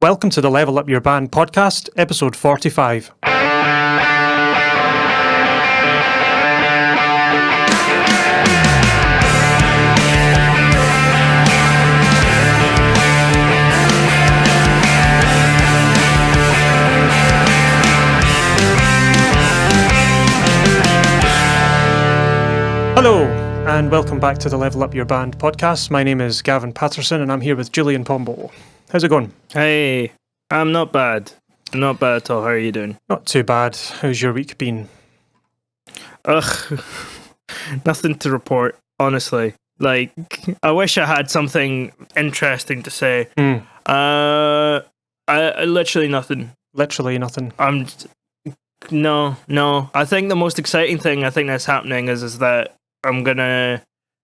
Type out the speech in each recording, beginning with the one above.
Welcome to the Level Up Your Band podcast, episode 45. Hello, and welcome back to the Level Up Your Band podcast. My name is Gavin Patterson, and I'm here with Julian Pombo. How's it going? Hey, I'm not bad. Not bad at all. How are you doing? Not too bad. How's your week been? Ugh, nothing to report, honestly. Like, I wish I had something interesting to say. I literally nothing. Literally nothing. No. I think the most exciting thing that's happening is that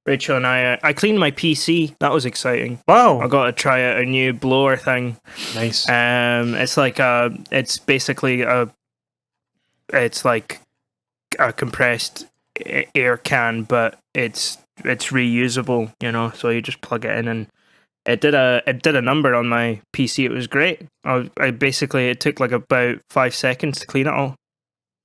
Rachel and I cleaned my PC. That was exciting. Wow. I got to try out a new blower thing. Nice. It's like it's basically it's like a compressed air can, but it's reusable, you know. So you just plug it in, and it did a number on my PC. It was great. It took like about 5 seconds to clean it all.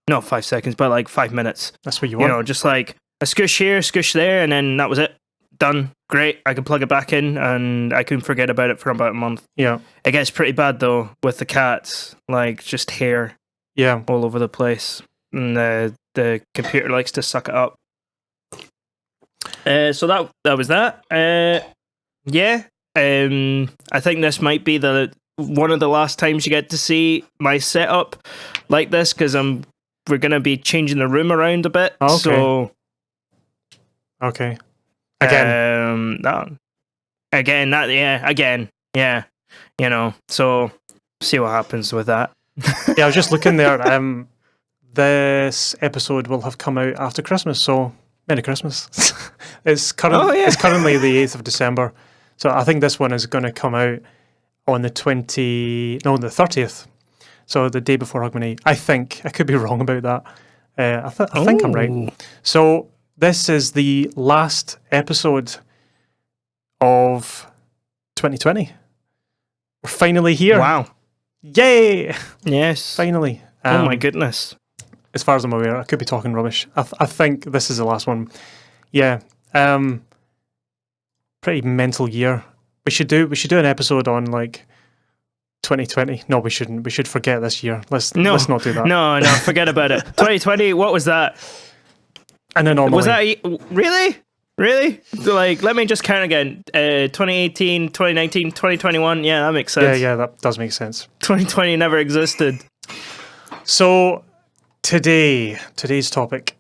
Not 5 seconds, but like 5 minutes. That's what you want. You know, just like a squish here, squish there, and then that was it. Done. Great. I can plug it back in, and I can forget about it for about a month. Yeah. It gets pretty bad though with the cats, like just hair. Yeah. All over the place, and the computer likes to suck it up. So that was that. Yeah. I think this might be one of the last times you get to see my setup like this, because we're gonna be changing the room around a bit. Okay. So. Okay. Again. Yeah. You know, so see what happens with that. Yeah, I was just looking there. This episode will have come out after Christmas, so Merry Christmas. It's currently the 8th of December, so I think this one is going to come out on the 30th. So the day before Hogmanay. I think. I could be wrong about that. I think I'm right. So this is the last episode of 2020. We're finally here. Wow. Yay! Yes. Finally. Oh my goodness. As far as I'm aware, I could be talking rubbish. I think this is the last one. Yeah. Pretty mental year. We should do an episode on like 2020. No, we shouldn't. We should forget this year. Let's not do that. No, forget about it. 2020, what was that? An anomaly. Was that really? Like, let me just count again. 2018, 2019, 2021. Yeah, that makes sense. Yeah, that does make sense. 2020 never existed. So today's topic,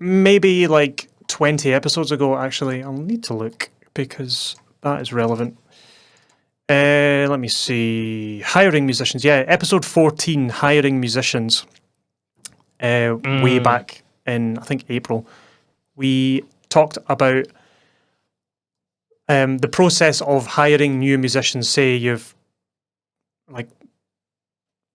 maybe like 20 episodes ago, actually. I'll need to look because that is relevant. Let me see. Hiring musicians. Yeah, episode 14, hiring musicians. Way back in, I think, April. We talked about the process of hiring new musicians. Say you've, like,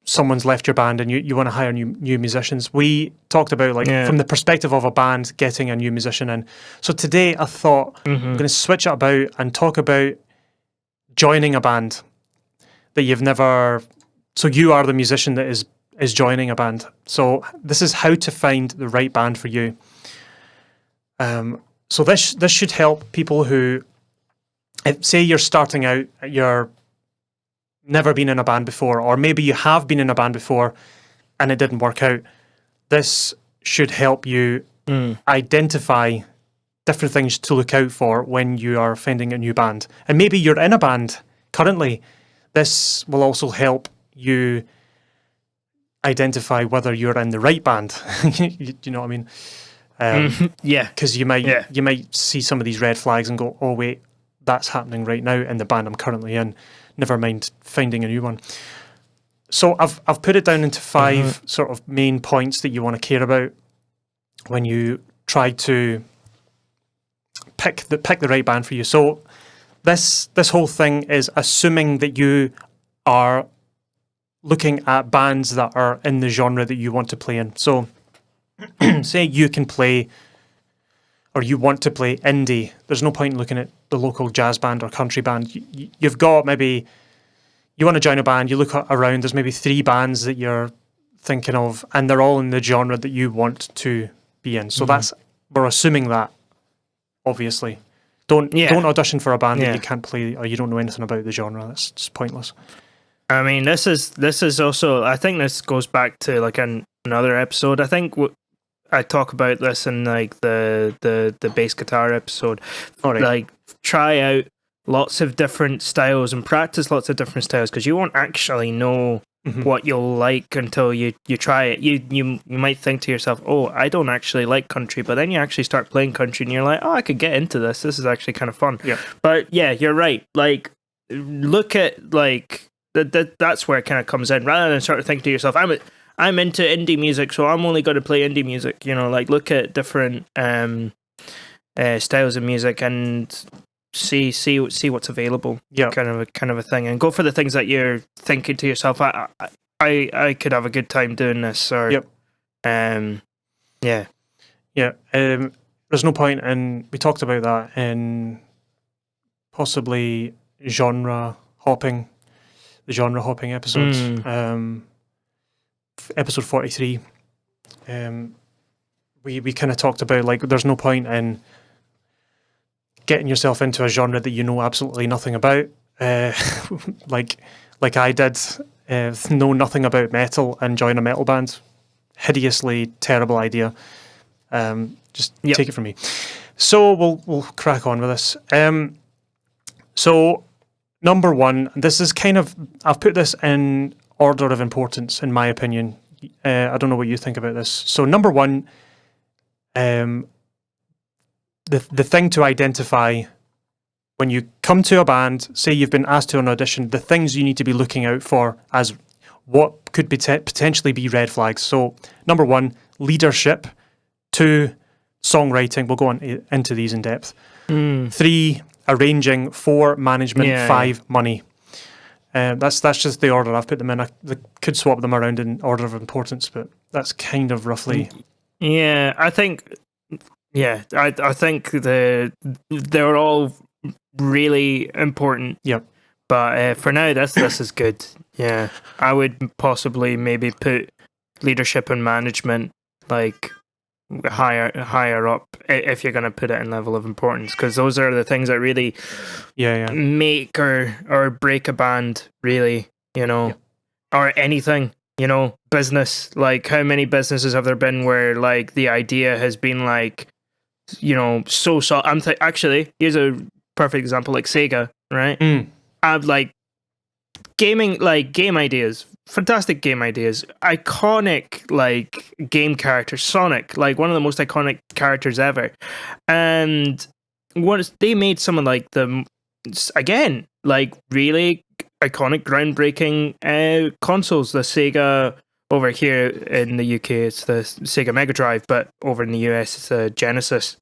someone's left your band and you want to hire new musicians. We talked about from the perspective of a band getting a new musician in. So today I thought I'm going to switch it about and talk about joining a band that you've never. So you are the musician that is joining a band. So this is how to find the right band for you. So this should help people who, say you're starting out, you're never been in a band before, or maybe you have been in a band before and it didn't work out. This should help you identify different things to look out for when you are finding a new band. And maybe you're in a band currently. This will also help you identify whether you're in the right band. You know what I mean? Yeah. Because you might see some of these red flags and go, oh wait, that's happening right now in the band I'm currently in. Never mind finding a new one. So I've put it down into 5 sort of main points that you want to care about when you try to pick the right band for you. So this whole thing is assuming that you are looking at bands that are in the genre that you want to play in. So say you can play, or you want to play indie. There's no point in looking at the local jazz band or country band. You've got maybe you want to join a band, you look around, there's maybe 3 bands that you're thinking of, and they're all in the genre that you want to be in. So we're assuming that, obviously. Don't audition for a band that you can't play or you don't know anything about the genre. That's just pointless. I mean, this is also, I think this goes back to like another episode. I think I talk about this in like the bass guitar episode. All right. Like, try out lots of different styles and practice lots of different styles, because you won't actually know what you'll like until you try it. You might think to yourself, oh, I don't actually like country, but then you actually start playing country and you're like, oh, I could get into this. This is actually kind of fun. Yeah. But yeah, you're right. Like, look at like that's where it kind of comes in, rather than sort of think to yourself, I'm into indie music, so I'm only going to play indie music. You know, like, look at different styles of music and see what's available. Yeah, kind of a thing, and go for the things that you're thinking to yourself, I could have a good time doing this. Or there's no point in, we talked about that in possibly the genre hopping episodes. Episode 43. We kind of talked about, like, there's no point in getting yourself into a genre that you know absolutely nothing about, like I did, know nothing about metal and join a metal band. Hideously terrible idea. Just take it from me. So we'll crack on with this. So number 1, this is kind of, I've put this in order of importance, in my opinion. I don't know what you think about this. So number 1, the thing to identify when you come to a band, say you've been asked to an audition, the things you need to be looking out for as what could potentially be red flags. So number 1, leadership. 2, songwriting. We'll go on into these in depth. 3, arranging. 4, management. 5, money. That's just the order I've put them in. I could swap them around in order of importance, but that's kind of roughly. Yeah, I think. Yeah, I think they're all really important. Yep. But for now, this is good. Yeah, I would possibly maybe put leadership and management like higher up if you're going to put it in level of importance, because those are the things that really make or break a band, really, you know, or anything, you know, business. Like, how many businesses have there been where like the idea has been like, you know, actually, here's a perfect example, like Sega, right? I've like game ideas, fantastic game ideas, iconic like game characters, Sonic, like one of the most iconic characters ever, and they made some of like the, again, like really iconic, groundbreaking consoles. The Sega, over here in the UK, it's the Sega Mega Drive, but over in the US, it's the Genesis.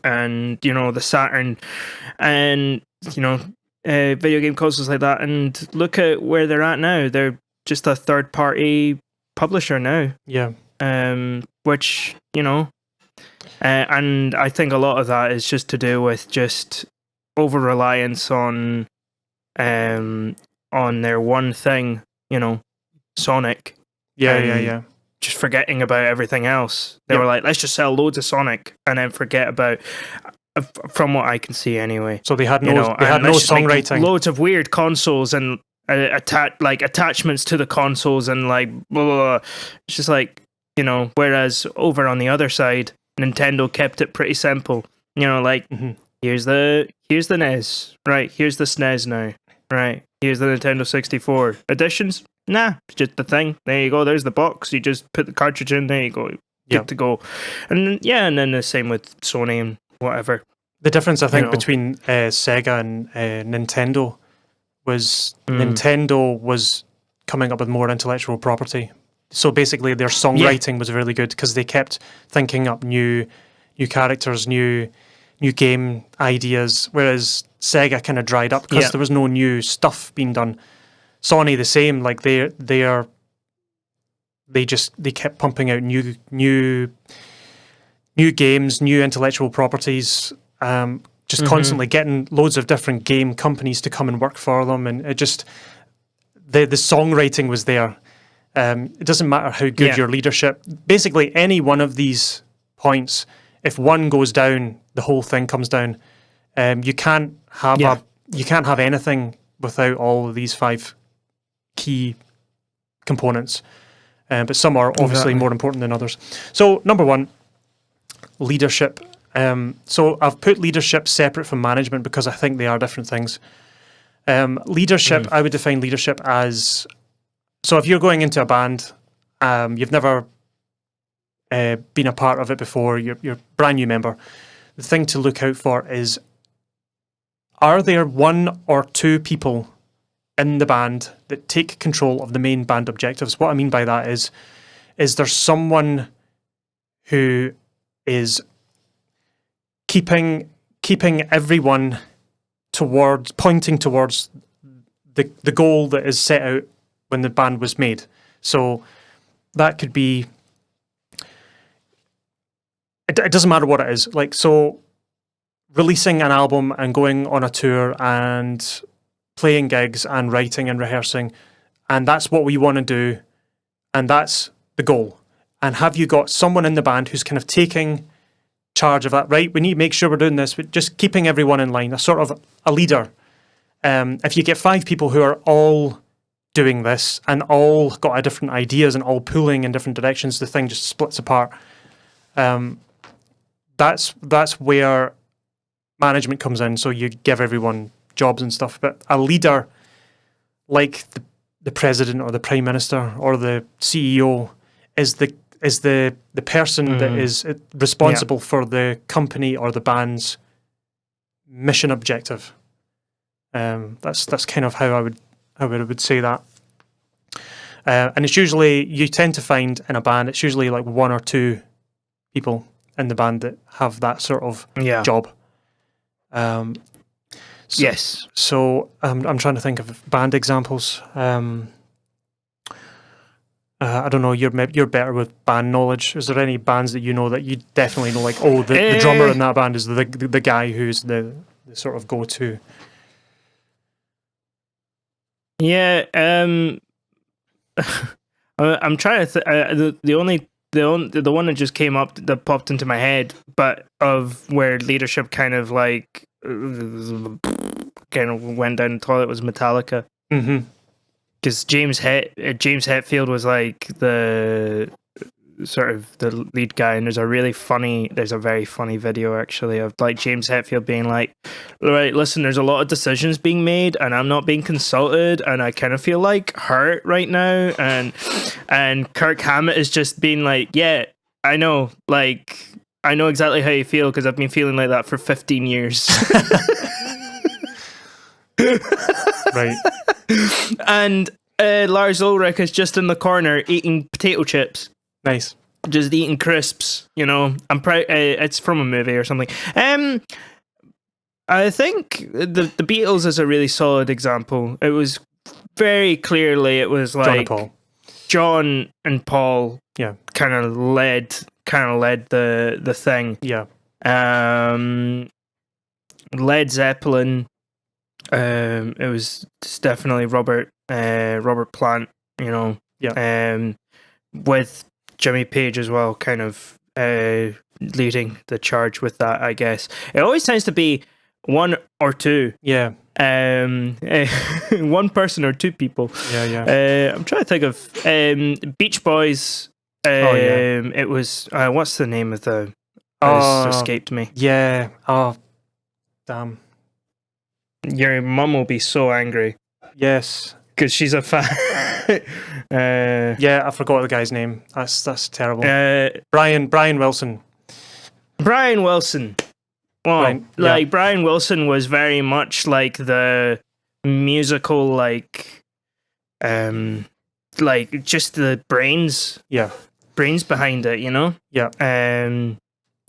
And, you know, the Saturn, and, you know, video game consoles like that. And look at where they're at now. They're just a third-party publisher now. Yeah. Which, you know, and I think a lot of that is just to do with just over-reliance on their one thing, you know, Sonic. Yeah. Just forgetting about everything else. They were like, let's just sell loads of Sonic and then forget about, from what I can see anyway. So they had no songwriting. Loads of weird consoles and attachments to the consoles and like blah, blah, blah. It's just like, you know, whereas over on the other side, Nintendo kept it pretty simple. You know, like here's the NES, right? Here's the SNES now, right? Here's the Nintendo 64 editions. Nah, it's just the thing. There you go. There's the box. You just put the cartridge in. There you go. Good to go. And and then the same with Sony and whatever. The difference, I think, between Sega and Nintendo was Nintendo was coming up with more intellectual property. So basically, their songwriting was really good because they kept thinking up new characters, new game ideas. Whereas Sega kind of dried up because there was no new stuff being done. Sony the same, like they kept pumping out new games, new intellectual properties, just constantly getting loads of different game companies to come and work for them, and it just the songwriting was there. It doesn't matter how good your leadership. Basically, any one of these points, if one goes down, the whole thing comes down. You can't have anything without all of these 5 key components. But some are obviously more important than others. So number 1, leadership. So I've put leadership separate from management because I think they are different things. Leadership, I would define leadership as, so if you're going into a band, you've never been a part of it before, you're a brand new member, the thing to look out for is, are there 1 or 2 people in the band that take control of the main band objectives? What I mean by that is there someone who is keeping everyone pointing towards the goal that is set out when the band was made? So that could be, it doesn't matter what it is. Like, so releasing an album and going on a tour and playing gigs and writing and rehearsing, and that's what we want to do, and that's the goal. And have you got someone in the band who's kind of taking charge of that? Right, we need to make sure we're doing this, but just keeping everyone in line, a sort of a leader. If you get 5 people who are all doing this and all got different ideas and all pulling in different directions, the thing just splits apart. That's where management comes in. So you give everyone jobs and stuff, but a leader, like the president or the prime minister or the CEO, is the person that is responsible for the company or the band's mission objective. That's kind of how I would say that. And it's usually, you tend to find in a band, it's usually like 1 or 2 people in the band that have that sort of job. Yes. So I'm trying to think of band examples. I don't know. You're better with band knowledge. Is there any bands that you know that you definitely know? Like, oh, the drummer in that band is the guy who's the sort of go-to. Yeah. I'm trying to. The one that just came up that popped into my head, but of where leadership kind of like went down the toilet was Metallica. Mm-hmm. Because James Hetfield was like the sort of the lead guy, and there's a very funny video actually of like James Hetfield being like, right, listen, there's a lot of decisions being made and I'm not being consulted and I kind of feel like hurt right now, and Kirk Hammett is just being like, yeah, I know exactly how you feel because I've been feeling like that for 15 years. Right. And Lars Ulrich is just in the corner eating potato chips. Nice. Just eating crisps, you know. It's from a movie or something. I think the Beatles is a really solid example. It was very clearly, it was like John and Paul kind of led the thing. Yeah. Led Zeppelin, it was definitely Robert Plant, you know. Yeah. With Jimmy Page as well, kind of leading the charge with that, I guess. It always tends to be 1 or 2. Yeah. One person or 2 people. Yeah. I'm trying to think of Beach Boys. It was what's the name of the? It's escaped me. Yeah. Oh, damn. Your mum will be so angry. Yes. Because she's a fan. I forgot the guy's name. That's terrible. Brian Wilson. Brian Wilson. Well, Brian Wilson was very much like the musical, like just the brains. Yeah. Brains behind it, you know? Yeah.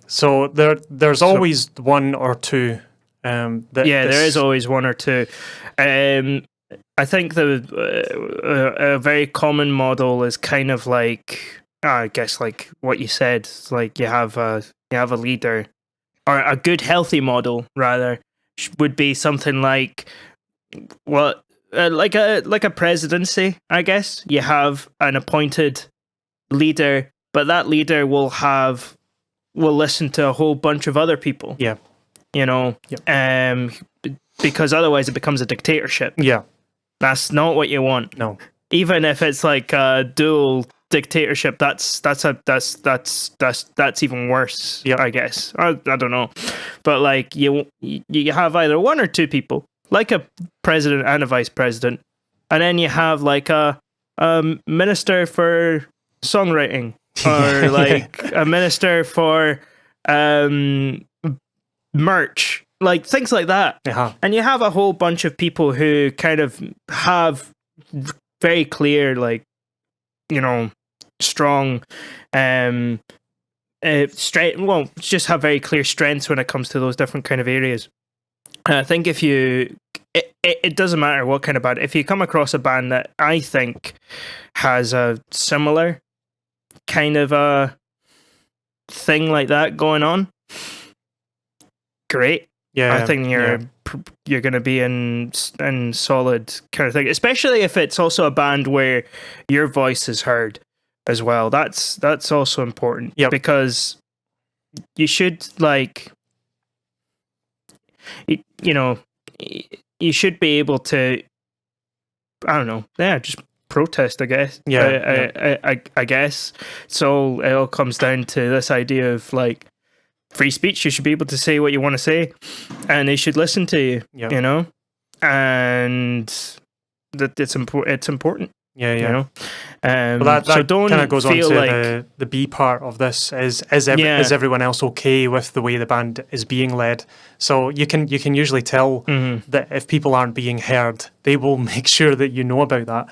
So there's always 1 or 2. There is always 1 or 2. I think a very common model is kind of like, I guess, like what you said. It's like you have a leader, or a good healthy model rather would be something like what like a presidency, I guess. You have an appointed leader, but that leader will listen to a whole bunch of other people. Yeah. You know, because otherwise it becomes a dictatorship. Yeah. That's not what you want. No. Even if it's like a dual dictatorship, that's even worse. Yep. I guess. I don't know, but like you have either one or two people, like a president and a vice president, and then you have like a minister for songwriting, or like a minister for merch, like things like that. Uh-huh. And you have a whole bunch of people who kind of have very clear, like, you know, strong strength. Well, just have very clear strengths when it comes to those different kind of areas. And I think if it doesn't matter what kind of band, if you come across a band that I think has a similar kind of a thing like that going on, great. Yeah, I think you're going to be in solid kind of thing, especially if it's also a band where your voice is heard as well. That's also important. Yep. Because you should, like, you know, you should be able to, I don't know, just protest, I guess. I guess. So it all comes down to this idea of, like, free speech. You should be able to say what you want to say, and they should listen to you. Yep. You know, and that it's important. Yeah. You know, that so don't kind of goes on feel to like the B part of this. Is everyone else okay with the way the band is being led? So you can usually tell that if people aren't being heard, they will make sure that you know about that.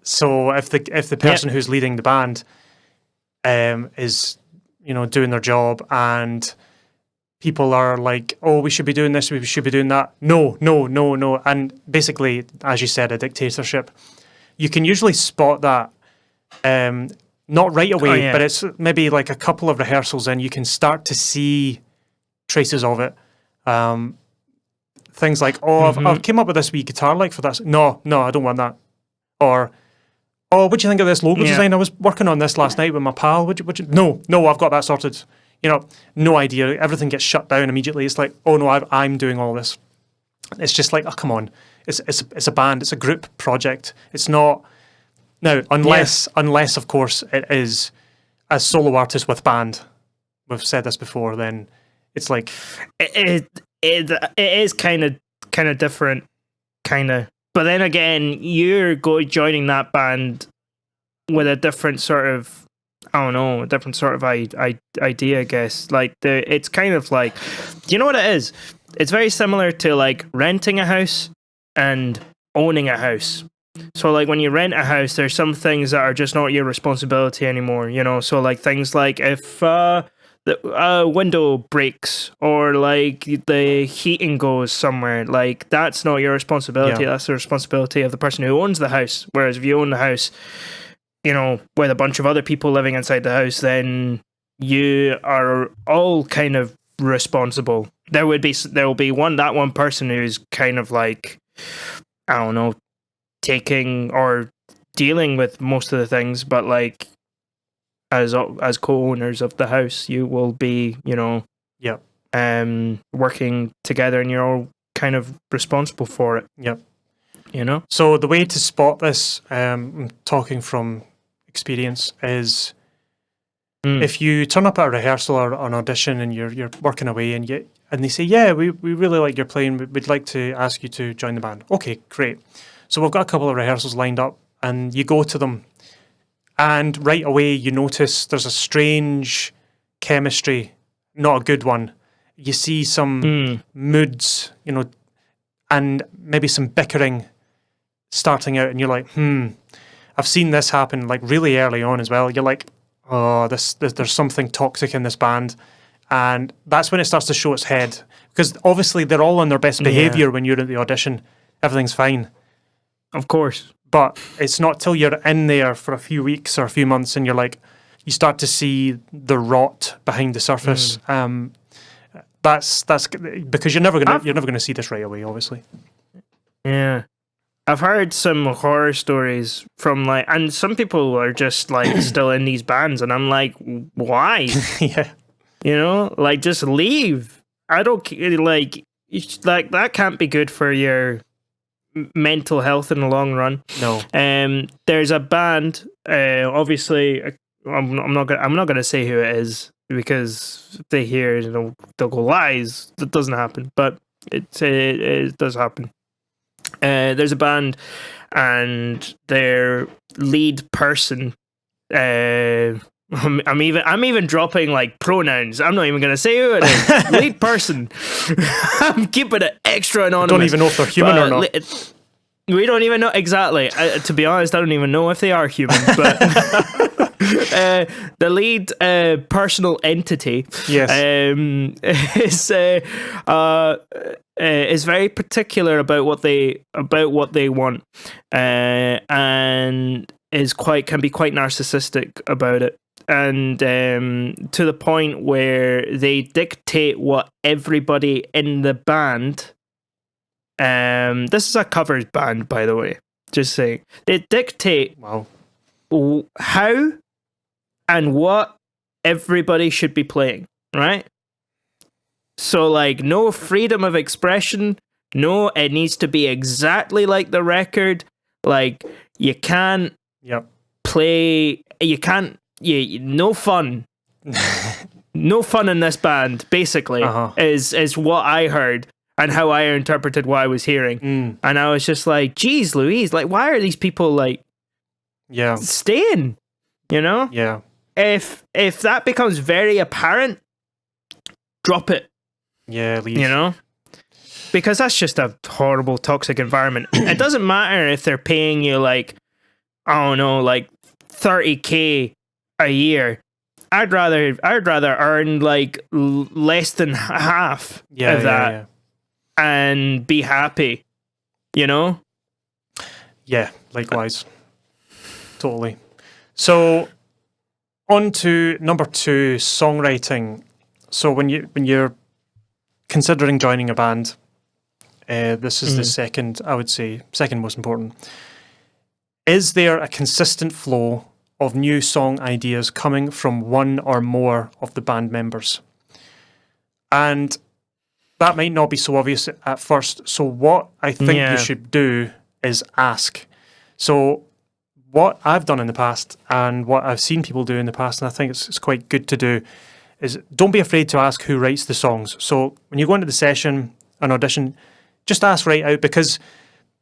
So if the person who's leading the band is, you know, doing their job, and people are like, oh, we should be doing this, we should be doing that. No. And basically, as you said, a dictatorship. You can usually spot that, not right away, but it's maybe like a couple of rehearsals in, you can start to see traces of it. Things like, I've came up with this wee guitar lick for this. No, I don't want that. Or, oh, what do you think of this logo design? I was working on this last night with my pal. No, I've got that sorted. You know, no idea. Everything gets shut down immediately. It's like, oh no, I'm doing all this. It's just like, oh, come on. It's a band. It's a group project. It's not now unless of course it is a solo artist with band. We've said this before. Then it's like it is kind of different, kind of. But then again, you're joining that band with a different sort of, I don't know, a different sort of idea, I guess. Like it's kind of like, do you know what it is? It's very similar to like renting a house and owning a house. So like when you rent a house, there's some things that are just not your responsibility anymore, you know. So like things like if the window breaks or like the heating goes somewhere, like that's not your responsibility. That's the responsibility of the person who owns the house. Whereas if you own the house, you know, with a bunch of other people living inside the house, then you are all kind of responsible. There will be that one person who's kind of like, I don't know, taking or dealing with most of the things, but like as co-owners of the house, you will be, you know, working together, and you're all kind of responsible for it. Yep. You know. So the way to spot this, I'm talking from experience, is if you turn up at a rehearsal or an audition and you're working away and they say, yeah, we really like your playing, we'd like to ask you to join the band. Okay, great. So we've got a couple of rehearsals lined up, and you go to them, and right away you notice there's a strange chemistry, not a good one. You see some moods, you know, and maybe some bickering starting out, and you're like, I've seen this happen like really early on as well. You're like, oh, there's something toxic in this band. And that's when it starts to show its head. Because obviously they're all on their best behaviour when you're at the audition. Everything's fine. Of course. But it's not till you're in there for a few weeks or a few months and you're like, you start to see the rot behind the surface. That's because you're never gonna see this right away, obviously. Yeah. I've heard some horror stories from like, and some people are just like still in these bands, and I'm like, why? Yeah. You know, like just leave. I don't like that can't be good for your mental health in the long run. No. There's a band. Obviously, I'm not gonna say who it is because if they hear it, they'll go lies. That doesn't happen, but it does happen. There's a band, and their lead person. I'm even dropping like pronouns. I'm not even gonna say who it is. Lead person. I'm keeping it extra anonymous. Don't even know if they're human or not. We don't even know exactly. To be honest, I don't even know if they are human. But the lead personal entity, yes, is very particular about what they want, and can be quite narcissistic about it. And to the point where they dictate what everybody in the band. This is a covers band, by the way. Just saying, they dictate how and what everybody should be playing, right? So, like, no freedom of expression. No, it needs to be exactly like the record. Like, you can't play. You can't. No fun. No fun in this band. Basically, is what I heard. And how I interpreted what I was hearing. And I was just like, geez, Louise, like, why are these people, like, staying? You know? Yeah. If that becomes very apparent, drop it. Yeah, leave. You know? Because that's just a horrible, toxic environment. It doesn't matter if they're paying you, like, I don't know, like, $30K a year. I'd rather earn, like, less than half of that. Yeah. And be happy, you know? Yeah, likewise. Totally. So, on to number 2, songwriting. So when you're considering joining a band, this is the second most important. Is there a consistent flow of new song ideas coming from one or more of the band members? And that might not be so obvious at first. So what I think you should do is ask. So what I've done in the past and what I've seen people do in the past, and I think it's quite good to do, is don't be afraid to ask who writes the songs. So when you go into the session, an audition, just ask right out, because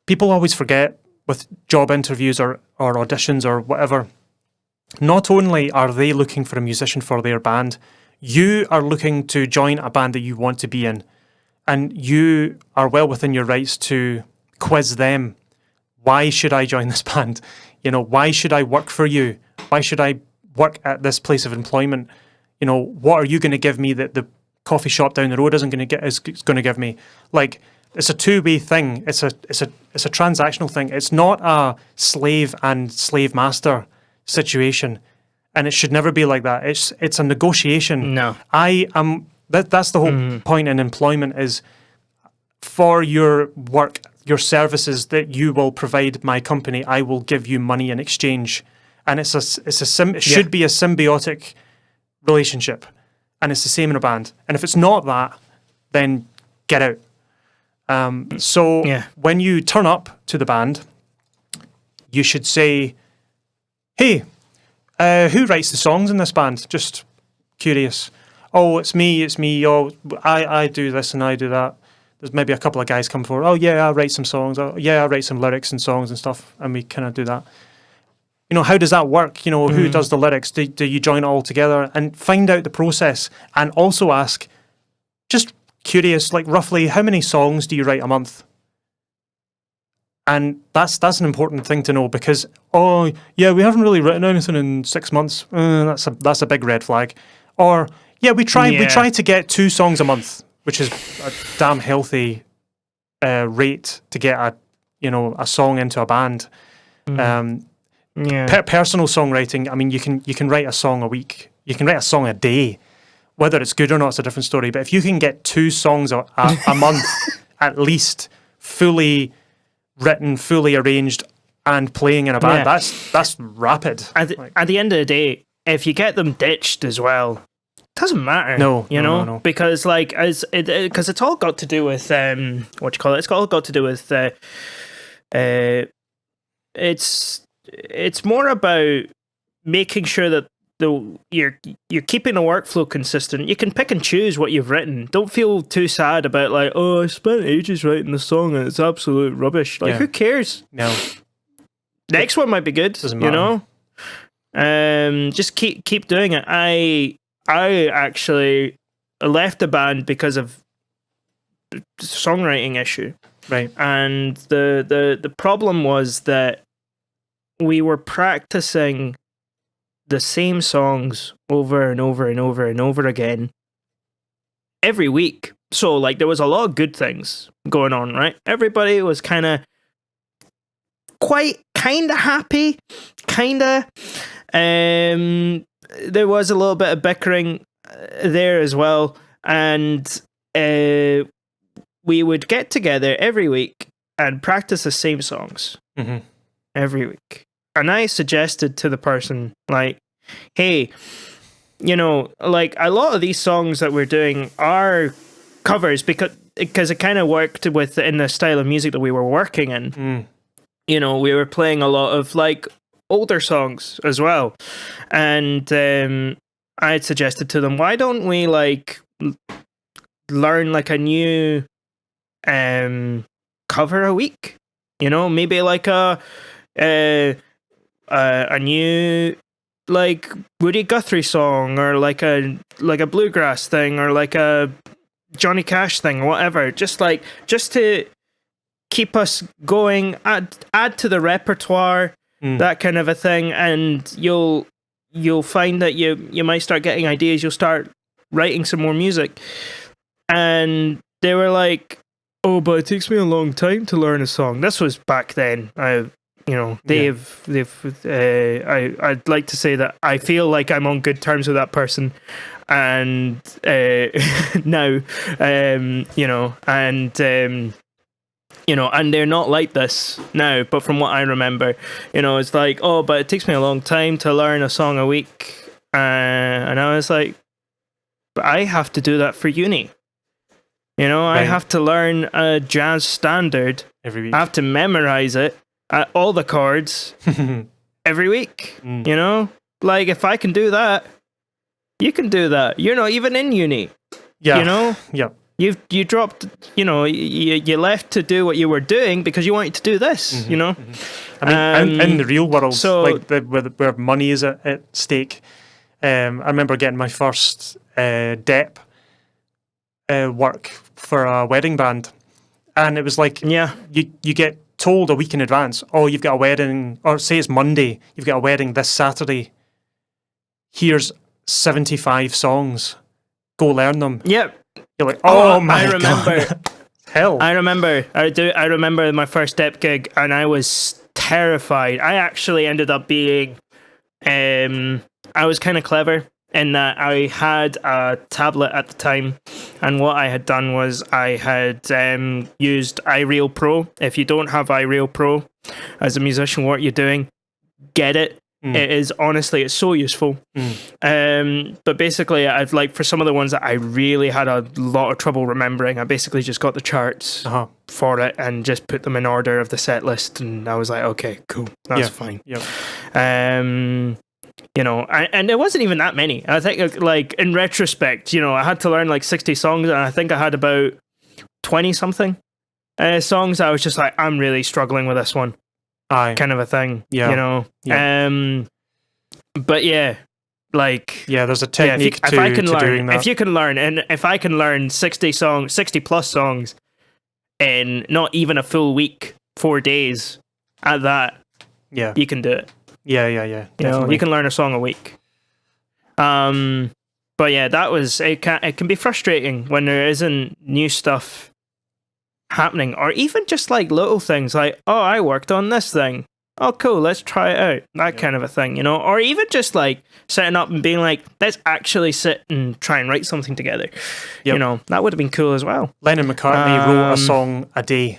people always forget with job interviews or auditions or whatever, not only are they looking for a musician for their band, you are looking to join a band that you want to be in. And you are well within your rights to quiz them. Why should I join this band? You know, why should I work for you? Why should I work at this place of employment? You know, what are you going to give me that the coffee shop down the road is going to give me? Like, it's a two-way thing. It's a transactional thing. It's not a slave and slave master situation, and it should never be like that. It's a negotiation. No, That's the whole point in employment, is for your work, your services that you will provide my company, I will give you money in exchange. And it should be a symbiotic relationship. And it's the same in a band. And if it's not that, then get out. When you turn up to the band, you should say, hey, who writes the songs in this band? Just curious. Oh, it's me. Oh, I do this and I do that. There's maybe a couple of guys come forward. Oh, yeah, I write some songs. Oh, yeah, I write some lyrics and songs and stuff. And we kind of do that. You know, how does that work? You know, who does the lyrics? Do you join it all together? And find out the process. And also ask, just curious, like roughly, how many songs do you write a month? And that's an important thing to know, because, oh, yeah, we haven't really written anything in 6 months. That's a big red flag. Or, yeah, we try to get 2 songs a month, which is a damn healthy rate to get a song into a band. Personal songwriting, I mean, you can write a song a week. You can write a song a day. Whether it's good or not, it's a different story. But if you can get 2 songs a month, at least fully written, fully arranged, and playing in a band. Yeah. That's rapid. At the end of the day, if you get them ditched as well, it doesn't matter. No, you know, no. because like because it's all got to do with what you call it. It's all got to do with it's more about making sure that you're keeping the workflow consistent. You can pick and choose what you've written. Don't feel too sad about like, oh, I spent ages writing the song and it's absolute rubbish. Like, who cares? No. Next one might be good. Doesn't matter. You know? Just keep doing it. I actually left the band because of the songwriting issue. Right. And the problem was that we were practicing the same songs over and over and over and over again every week. So like there was a lot of good things going on, right? Everybody was kind of happy, there was a little bit of bickering there as well, and we would get together every week and practice the same songs every week. And I suggested to the person, like, hey, you know, like a lot of these songs that we're doing are covers because it kind of worked with in the style of music that we were working in. You know, we were playing a lot of like older songs as well. And I had suggested to them, why don't we like learn like a new cover a week? You know, maybe like a new like Woody Guthrie song, or like a bluegrass thing, or like a Johnny Cash thing, or whatever. Just to keep us going, add to the repertoire, that kind of a thing, and you'll find that you might start getting ideas. You'll start writing some more music. And they were like, oh, but it takes me a long time to learn a song. This was back then. I'd like to say that I feel like I'm on good terms with that person, and now, and they're not like this now. But from what I remember, it's like, oh, but it takes me a long time to learn a song a week, and I was like, but I have to do that for uni. Right. I have to learn a jazz standard every week. I have to memorize it. All the chords every week, like if I can do that, you can do that. You're not even in uni. Yeah. Yeah. You dropped, you left to do what you were doing because you wanted to do this, I mean, in the real world, so, like where money is at stake, I remember getting my first DEP work for a wedding band, and it was like, you get told a week in advance, oh, you've got a wedding, or say it's Monday, you've got a wedding this Saturday. Here's 75 songs. Go learn them. Yep. You're like, oh my I remember. God. Hell. I remember my first step gig, and I was terrified. I actually ended up being, I was kind of clever in that I had a tablet at the time, and what I had done was I had used iReal Pro. If you don't have iReal Pro as a musician, what you're doing, get it. It is, honestly, it's so useful. But basically, I've like, for some of the ones that I really had a lot of trouble remembering, I basically just got the charts for it and just put them in order of the set list, and I was like, okay, cool, that's fine. Yeah. And it wasn't even that many. I think, like, in retrospect, I had to learn like 60 songs, and I think I had about 20 something songs. I was just like, I'm really struggling with this one. Kind of a thing, but yeah, like, there's a technique if I can to learn, doing that. If you can learn, and if I can learn 60 plus songs in not even a full week, 4 days at that, you can do it. Yeah. You can learn a song a week. But yeah, that was it. Can be frustrating when there isn't new stuff happening, or even just like little things like, oh, I worked on this thing, oh cool, let's try it out, that kind of a thing, or even just like setting up and being like, let's actually sit and try and write something together. That would have been cool as well. Lennon McCartney wrote a song a day.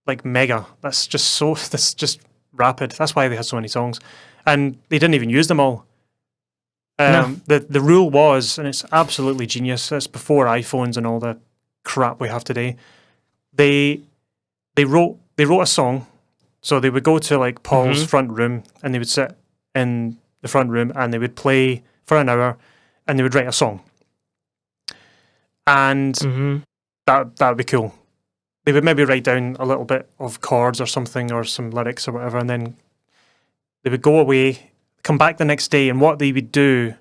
like mega. That's just rapid. That's why they had so many songs, and they didn't even use them all. The rule was, and it's absolutely genius. It's before iPhones and all the crap we have today. They wrote a song, so they would go to like Paul's front room, and they would sit in the front room, and they would play for an hour, and they would write a song, and that would be cool. They would maybe write down a little bit of chords or something, or some lyrics or whatever, and then they would go away, come back the next day, and what they would do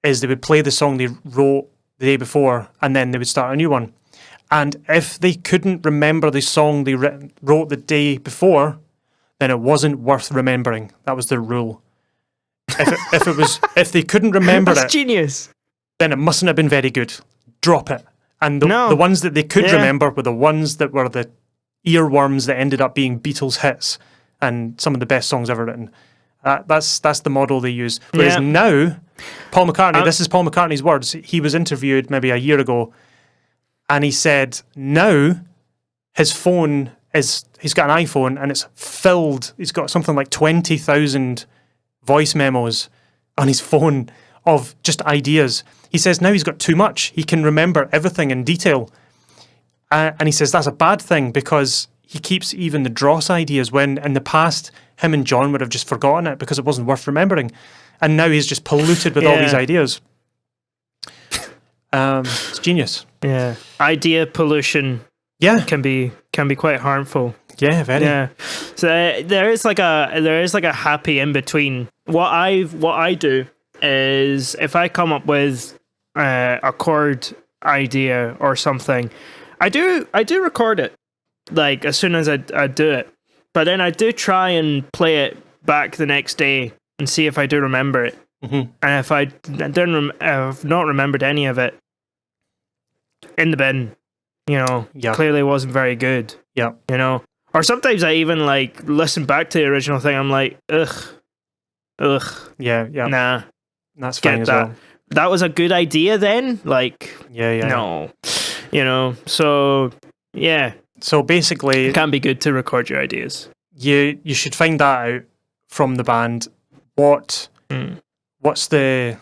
is they would play the song they wrote the day before, and then they would start a new one. And if they couldn't remember the song they wrote the day before, then it wasn't worth remembering. That was their rule. If they couldn't remember That's genius. then it mustn't have been very good. Drop it. And the ones that they could remember were the ones that were the earworms that ended up being Beatles hits and some of the best songs ever written. That's the model they use. Whereas now, Paul McCartney, this is Paul McCartney's words. He was interviewed maybe a year ago, and he said now his phone he's got an iPhone and it's filled. He's got something like 20,000 voice memos on his phone of just ideas. He says now he's got too much. He can remember everything in detail. And he says that's a bad thing because he keeps even the dross ideas when in the past him and John would have just forgotten it because it wasn't worth remembering. And now he's just polluted with all these ideas. It's genius. Yeah. Idea pollution can be quite harmful. Yeah, very. Yeah. So there is like a happy in between. What I do is if I come up with a chord idea or something, I do record it like as soon as I do it, but then I do try and play it back the next day and see if I do remember it. And if I have not remembered any of it, in the bin, clearly wasn't very good. Yeah, or sometimes I even like listen back to the original thing. I'm like, ugh, yeah, nah, that's fine as well. That was a good idea then. Like, no, so yeah. So basically, it can be good to record your ideas. You should find that out from the band. What's the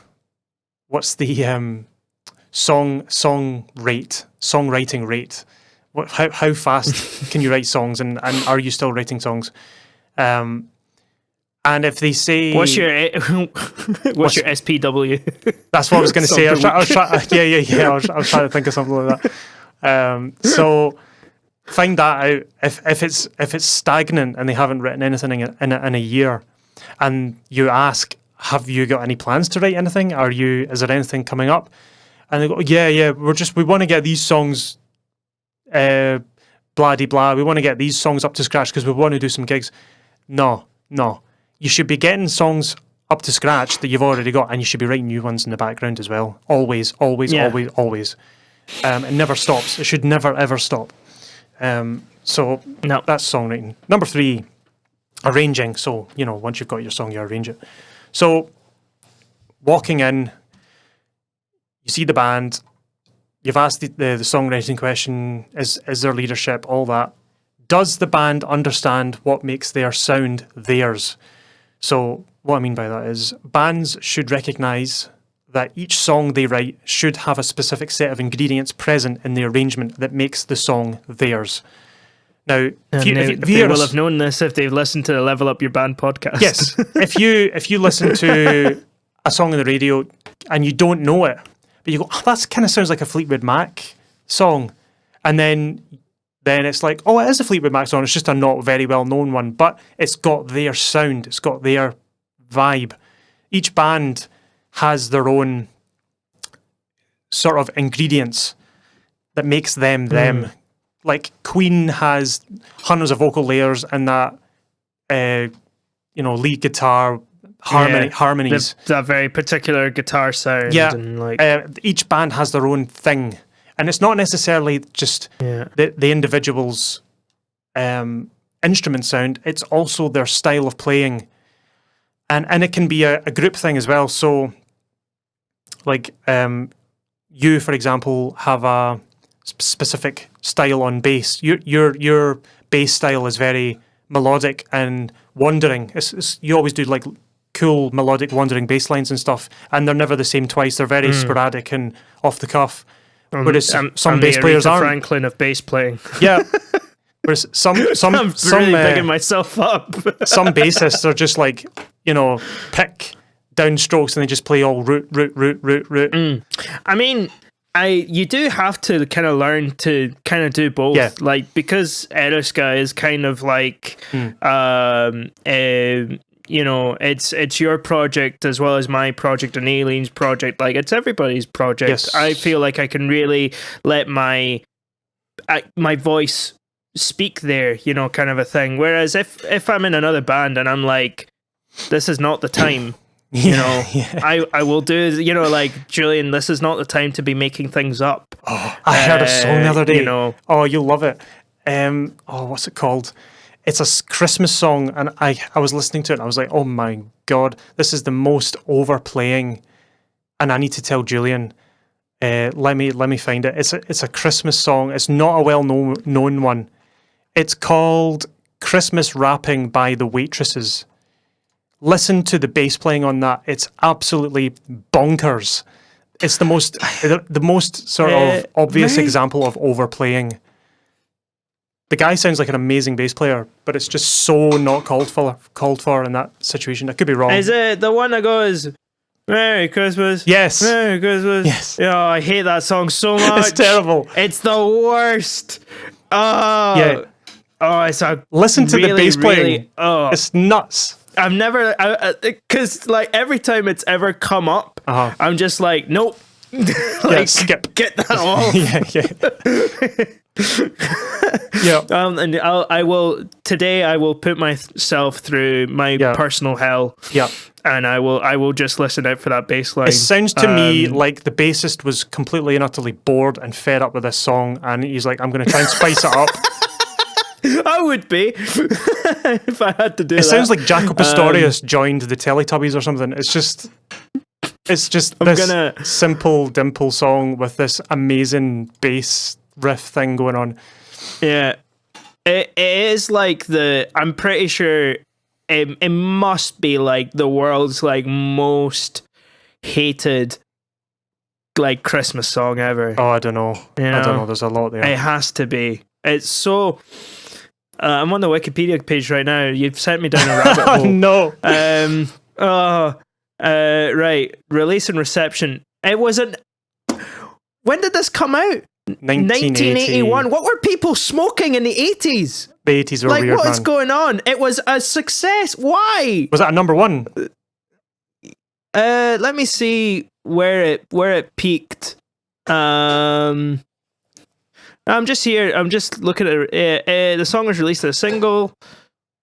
songwriting rate? How fast can you write songs, and are you still writing songs? And if they say what's your SPW? That's what I was going to say. I was trying to think of something like that. So find that out. If it's stagnant and they haven't written anything in a year, and you ask, have you got any plans to write anything? Is there anything coming up? And they go, yeah, we want to get these songs, blah de blah. We want to get these songs up to scratch because we want to do some gigs. No. You should be getting songs up to scratch that you've already got, and you should be writing new ones in the background as well. Always. It never stops. It should never ever stop. So that's songwriting. Number 3, arranging. So once you've got your song, you arrange it. So walking in, you see the band. You've asked the songwriting question: is there leadership? All that. Does the band understand what makes their sound theirs? So what I mean by that is bands should recognise that each song they write should have a specific set of ingredients present in the arrangement that makes the song theirs. Now, they will have known this if they've listened to the Level Up Your Band podcast. Yes, if you listen to a song on the radio and you don't know it, but you go, that kind of sounds like a Fleetwood Mac song, and then it's like, oh, it is a Fleetwood Mac song. It's just a not very well known one, but it's got their sound. It's got their vibe. Each band has their own sort of ingredients that makes them them. Like Queen has hundreds of vocal layers and that lead guitar harmonies. That very particular guitar sound. Yeah, and each band has their own thing, and it's not necessarily just the individual's instrument sound. It's also their style of playing, and it can be a group thing as well. So, like you, for example, have a specific style on bass. Your bass style is very melodic and wandering. You always do like cool melodic wandering bass lines and stuff, and they're never the same twice. They're very sporadic and off the cuff. Whereas some bass players aren't. Franklin of bass playing. Yeah. Whereas some I'm really bigging myself up. some bassists are just like, pick downstrokes and they just play all root. I mean, you do have to kind of learn to kind of do both. Yeah. Like, because Eriska is kind of like, it's your project as well as my project and Aileen's project. Like, it's everybody's project. Yes. I feel like I can really let my voice speak there, kind of a thing. Whereas if I'm in another band and I'm like, this is not the time, I will do, like, Julian, this is not the time to be making things up. Oh, I heard a song the other day. Oh, you'll love it. What's it called? It's a Christmas song, and I was listening to it and I was like, oh my God, this is the most overplaying, and I need to tell Julian, let me find it. It's a Christmas song. It's not a well-known one. It's called Christmas Wrapping by the Waitresses. Listen to the bass playing on that. It's absolutely bonkers. It's the most sort of obvious example of overplaying. The guy sounds like an amazing bass player, but it's just so not called for in that situation. I could be wrong. Is it the one that goes, Merry Christmas? Yes. Merry Christmas? Yes. Oh, I hate that song so much. It's terrible. It's the worst. Oh. Yeah. Oh, it's a Listen to the bass playing. Really, it's nuts. I've never, because like every time it's ever come up, I'm just like, nope. Skip. Get that off. And I will put myself through my personal hell. Yeah. And I will just listen out for that bass line. It sounds to me like the bassist was completely and utterly bored and fed up with this song, and he's like, I'm going to try and spice it up. I would be if I had to do that. It sounds like Jaco Pastorius joined the Teletubbies or something. It's just this simple dimple song with this amazing bass riff thing going on. Yeah, it is like I'm pretty sure it must be like the world's like most hated like Christmas song ever. Oh, I don't know. I don't know. There's a lot there. It has to be. It's so. I'm on the Wikipedia page right now. You've sent me down a rabbit hole. No. Right. Release and reception. It was when did this come out? 1981. What were people smoking in the 80s? The 80s were like, weird, what is man. going on? It was a success. Why? Was that a number one? Let me see where it peaked. I'm just here. I'm just looking at it. The song was released as a single.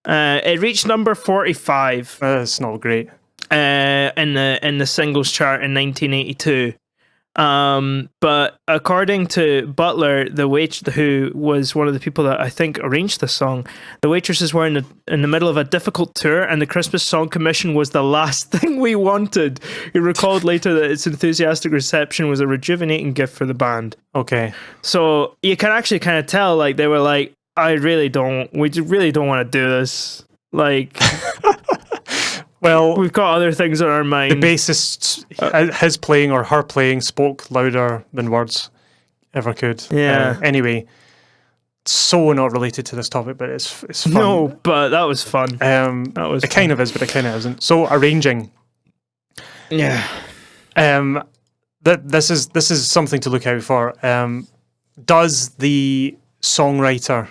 It reached number 45. That's not great. In the singles chart in 1982. But according to Butler, who was one of the people that I think arranged the song, the waitresses were in the middle of a difficult tour, and the Christmas Song Commission was the last thing we wanted. He recalled later that its enthusiastic reception was a rejuvenating gift for the band. Okay. So you can actually kind of tell, like, they were like, we really don't want to do this. Like... Well, we've got other things on our mind. The bassist, his playing or her playing, spoke louder than words ever could. Yeah. Anyway, so not related to this topic, but it's fun. No, but that was fun. It kind of is, but it kind of isn't. So arranging. Yeah. This is something to look out for. Does the songwriter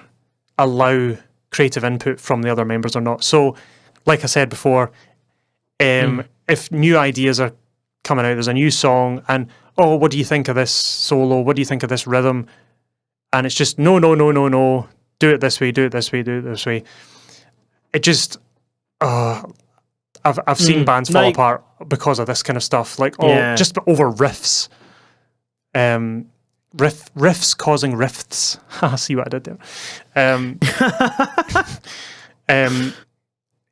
allow creative input from the other members or not? So, like I said before. If new ideas are coming out, there's a new song, and what do you think of this solo? What do you think of this rhythm? And it's just no. Do it this way. Do it this way. Do it this way. It just, I've seen bands fall apart because of this kind of stuff. Like just over riffs. Riffs causing rifts. See what I did there.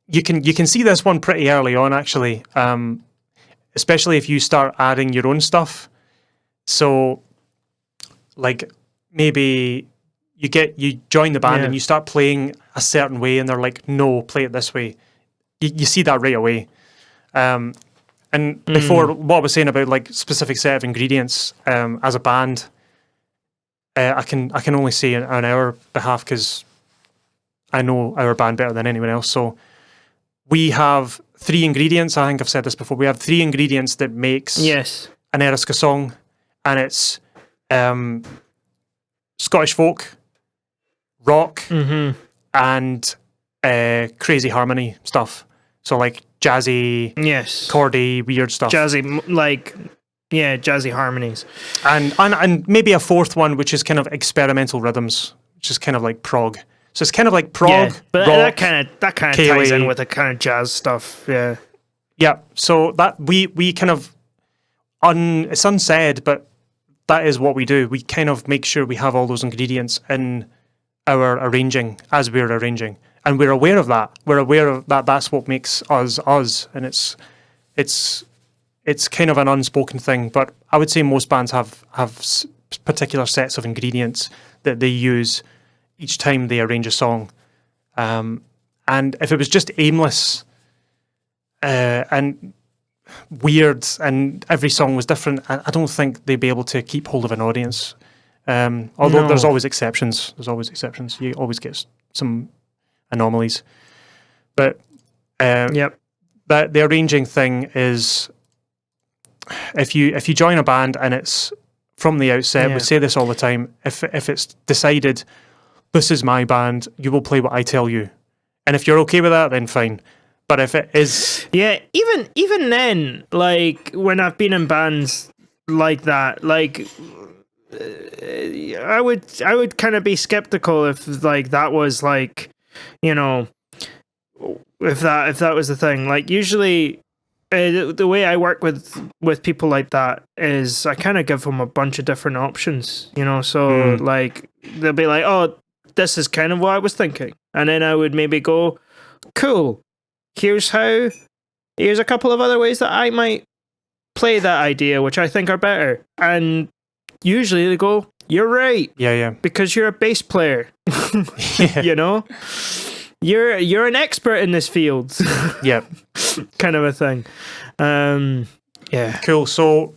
You can see this one pretty early on, actually, especially if you start adding your own stuff. So, like, maybe you join the band and you start playing a certain way, and they're like, no, play it this way. You see that right away. And before, what I was saying about like specific set of ingredients, as a band, I can only say on our behalf, because I know our band better than anyone else. So we have 3 ingredients. I think I've said this before. We have 3 ingredients that makes an Eriska song, and it's Scottish folk, rock, and crazy harmony stuff. So like jazzy, chordy, weird stuff. Jazzy, jazzy harmonies. And maybe a 4th one, which is kind of experimental rhythms, which is kind of like prog. So it's kind of like prog, but rock, that kind of ties in with the kind of jazz stuff. Yeah. Yeah. So that we kind of it's unsaid, but that is what we do. We kind of make sure we have all those ingredients in our arranging as we're arranging. And we're aware of that. We're aware of that. That's what makes us us, and it's kind of an unspoken thing. But I would say most bands have particular sets of ingredients that they use each time they arrange a song. And if it was just aimless and weird, and every song was different, I don't think they'd be able to keep hold of an audience. Although there's always exceptions. You always get some anomalies, but that the arranging thing is, if you join a band and it's from the outset, we say this all the time, if it's decided, this is my band, you will play what I tell you, and if you're okay with that, then fine. But if it is, even then, like when I've been in bands like that, like I would kind of be skeptical if like that was like, you know, if that was the thing. Like usually the way I work with people like that is I kind of give them a bunch of different options, you know, so like they'll be like, oh, this is kind of what I was thinking, and then I would maybe go, cool, here's a couple of other ways that I might play that idea which I think are better, and usually they go, you're right, because you're a bass player. You know, you're an expert in this field. Kind of a thing. Cool. So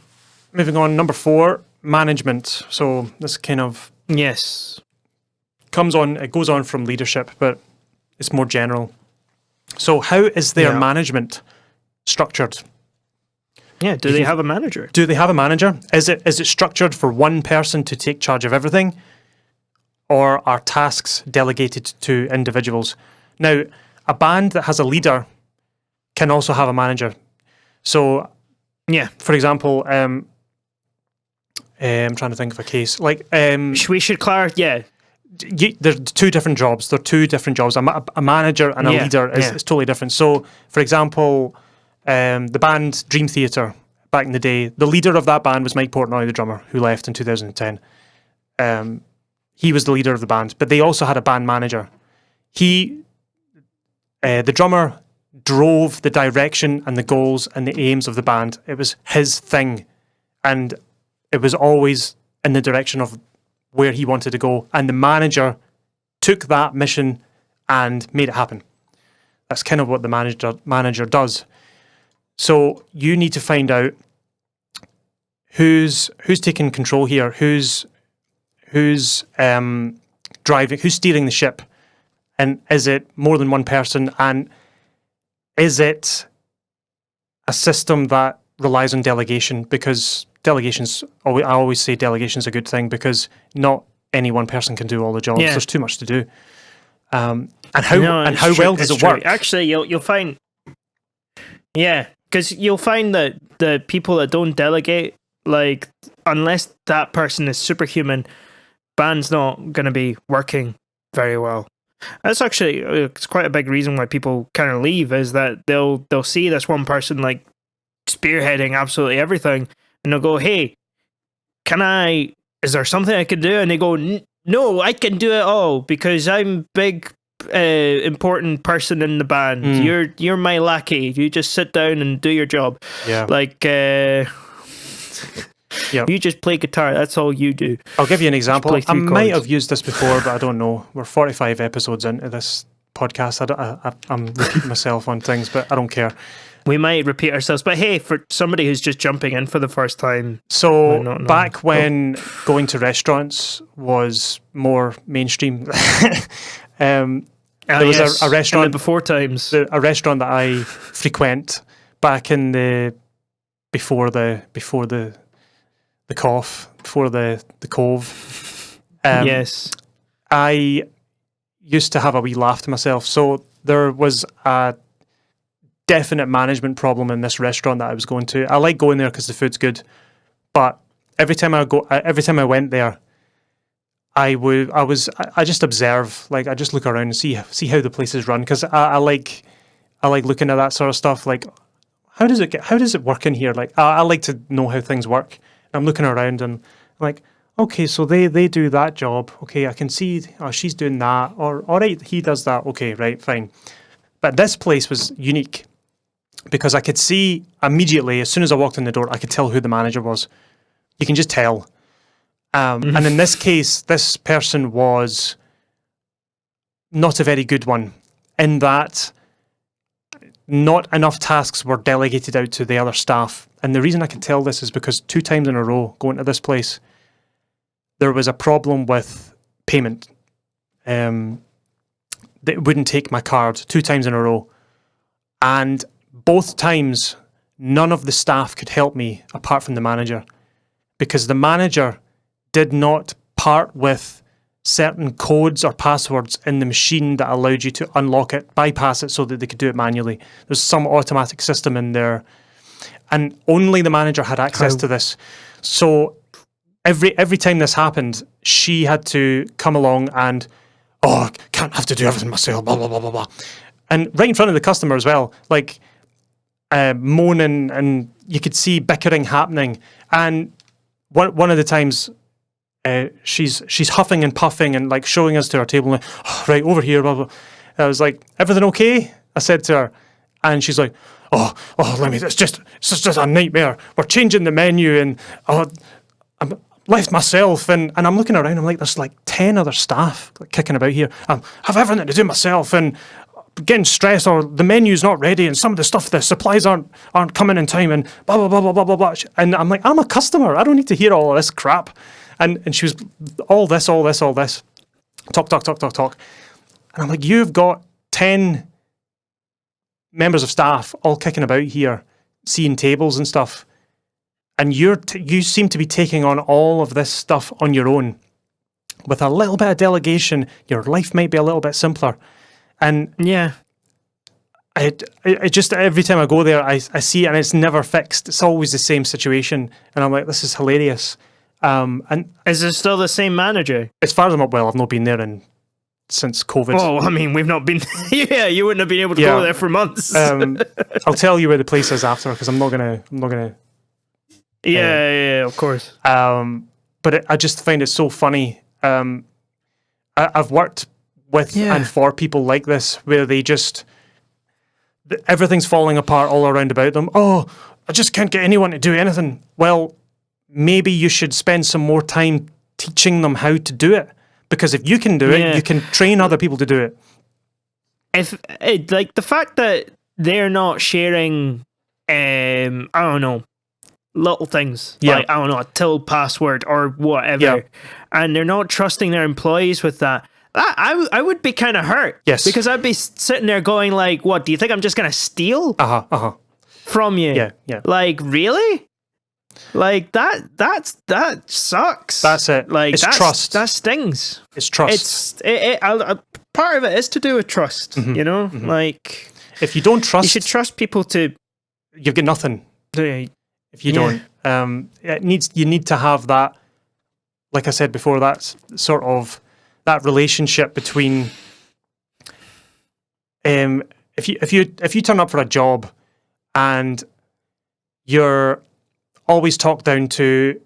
moving on, number 4, management. So this kind of it goes on from leadership, but it's more general. So how is their management structured? Do they have a manager? Do they have a manager? Is it structured for one person to take charge of everything, or are tasks delegated to individuals? Now, a band that has a leader can also have a manager. So, for example, I'm trying to think of a case. Like, we should clarify. There's 2 different jobs. There are 2 different jobs. A manager and a leader is totally different. So, for example, the band Dream Theater back in the day, the leader of that band was Mike Portnoy, the drummer, who left in 2010. He was the leader of the band, but they also had a band manager. The drummer drove the direction and the goals and the aims of the band. It was his thing, and it was always in the direction of where he wanted to go, and the manager took that mission and made it happen. That's kind of what the manager does. So you need to find out who's taking control here, who's driving, who's steering the ship, and is it more than one person, and is it a system that relies on delegation? Because delegations, I always say delegation's a good thing, because not any one person can do all the jobs. There's too much to do. And how well does it work? Actually, you'll find, because you'll find that the people that don't delegate, like, unless that person is superhuman, band's not going to be working very well. That's actually, it's quite a big reason why people kind of leave, is that they'll see this one person like spearheading absolutely everything, and they'll go, hey, is there something I could do? And they go, no, I can do it all, because I'm big, important person in the band. You're my lackey. You just sit down and do your job. Yeah. Like, Yep. You just play guitar. That's all you do. I'll give you an example. play I three might chords. have used this before, but I don't know. We're 45 episodes into this podcast. I'm repeating myself on things, but I don't care. We might repeat ourselves, but hey, for somebody who's just jumping in for the first time, So not know. back when going to restaurants was more mainstream, there was a restaurant in the before times. a restaurant that I frequent back in the before the cough, before the cove. Yes. I used to have a wee laugh to myself. So there was a definite management problem in this restaurant that I was going to. I like going there because the food's good, but every time I went there, I just observe, like I just look around and see how the place is run, because I like looking at that sort of stuff. Like, how does it work in here? Like, I like to know how things work. I'm looking around and I'm like, okay, so they do that job. Okay, I can see, oh, she's doing that. Or, all right, he does that. Okay, right, fine. But this place was unique because I could see immediately, as soon as I walked in the door, I could tell who the manager was. You can just tell. And in this case, this person was not a very good one, in that not enough tasks were delegated out to the other staff. And the reason I can tell this is because 2 times in a row going to this place, there was a problem with payment. They wouldn't take my card 2 times in a row. And both times, none of the staff could help me apart from the manager, because the manager did not part with certain codes or passwords in the machine that allowed you to unlock it, bypass it so that they could do it manually. There's some automatic system in there, and only the manager had access to this. So every time this happened, she had to come along and, oh, I can't have to do everything myself, blah, blah, blah, blah, blah. And right in front of the customer as well, like moaning, and you could see bickering happening. And one of the times, she's huffing and puffing and like showing us to our table, like, oh, right over here, blah, blah. And I was like, everything okay? I said to her, and she's like, oh, let me, it's just a nightmare. We're changing the menu, and I'm left myself, and I'm looking around, I'm like, there's like 10 other staff like, kicking about here. I have everything to do myself, and getting stressed, or the menu's not ready, and some of the stuff, the supplies aren't coming in time, and blah, blah, blah, blah, blah, blah, blah. And I'm like, I'm a customer. I don't need to hear all of this crap. And she was all this. Talk. And I'm like, you've got 10 members of staff all kicking about here, seeing tables and stuff. And you seem to be taking on all of this stuff on your own. With a little bit of delegation, your life might be a little bit simpler. And yeah, I just, every time I go there, I see it, and it's never fixed. It's always the same situation. And I'm like, this is hilarious. And is it still the same manager? as far as I'm up, well, I've not been there since COVID. Oh, I mean, we've not been. Yeah, you wouldn't have been able to go there for months. I'll tell you where the place is after, because I'm not gonna. Yeah, of course. But I just find it so funny. I've worked with and for people like this, where they just everything's falling apart all around about them. Oh, I just can't get anyone to do anything. Well, maybe you should spend some more time teaching them how to do it, because if you can do it, you can train other people to do it. If like the fact that they're not sharing, I don't know, little things, like, I don't know, a till password or whatever, and they're not trusting their employees with that. I would be kind of hurt. Yes. Because I'd be sitting there going like, what, do you think I'm just going to steal from you? Yeah. Like, really? Like, that sucks. That's it. Like, it's trust. That stings. It's trust. Part of it is to do with trust, you know? Like, if you don't trust... You should trust people to... You've got nothing. If you don't. You need to have that, like I said before, that sort of... that relationship between if you turn up for a job and you're always talked down to,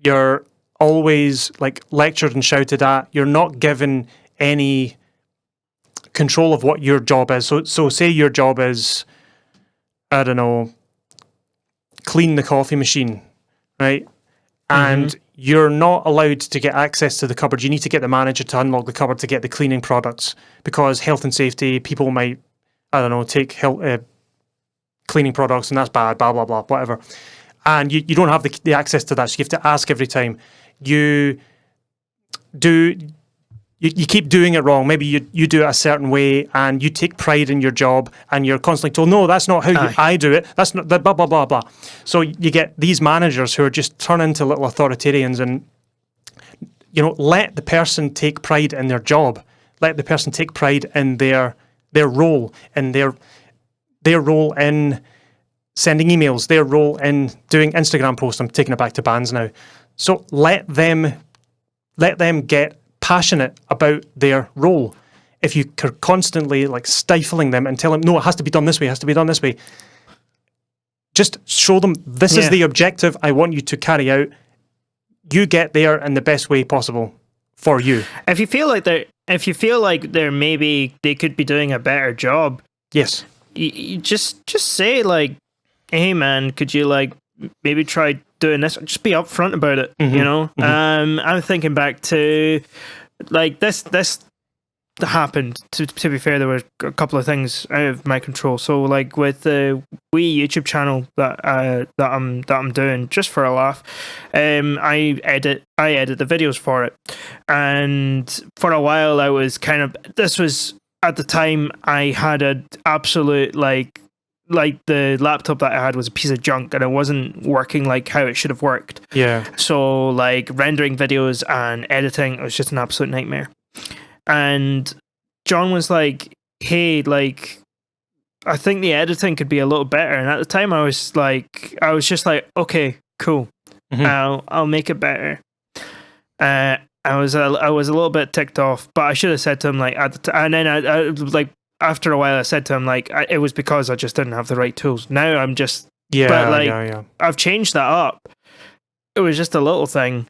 you're always like lectured and shouted at, you're not given any control of what your job is. So say your job is, I don't know, clean the coffee machine, right? and you're not allowed to get access to the cupboard. You need to get the manager to unlock the cupboard to get the cleaning products, because health and safety, people might, I don't know, take cleaning products and that's bad, blah, blah, blah, whatever. And you don't have the access to that, so you have to ask every time. You keep doing it wrong. Maybe you do it a certain way, and you take pride in your job, and you're constantly told, no, that's not how I do it. That's not that, blah, blah, blah, blah. So you get these managers who are just turn into little authoritarians, and, let the person take pride in their job. Let the person take pride in their role, and their role in sending emails, their role in doing Instagram posts. I'm taking it back to bands now. So let them get passionate about their role. If you are constantly stifling them and tell them, no, it has to be done this way, it has to be done this way, just show them this is the objective I want you to carry out. You get there in the best way possible for you. If you feel like they're maybe they could be doing a better job, yes, you just say hey man, could you maybe try doing this? Just be upfront about it. I'm thinking back to this happened. To be fair, there were a couple of things out of my control. So with the wee YouTube channel that I'm doing just for a laugh, I edit the videos for it, and for a while I was this was at the time I had an absolute the laptop that I had was a piece of junk, and it wasn't working how it should have worked. Yeah. So rendering videos and editing, it was just an absolute nightmare. And John was like, hey, I think the editing could be a little better. And at the time I was just okay, cool. I'll make it better. I was a little bit ticked off, but I should have said to him at the time, and then I after a while, I said to him, it was because I just didn't have the right tools. Now I'm just... Yeah, I've changed that up. It was just a little thing,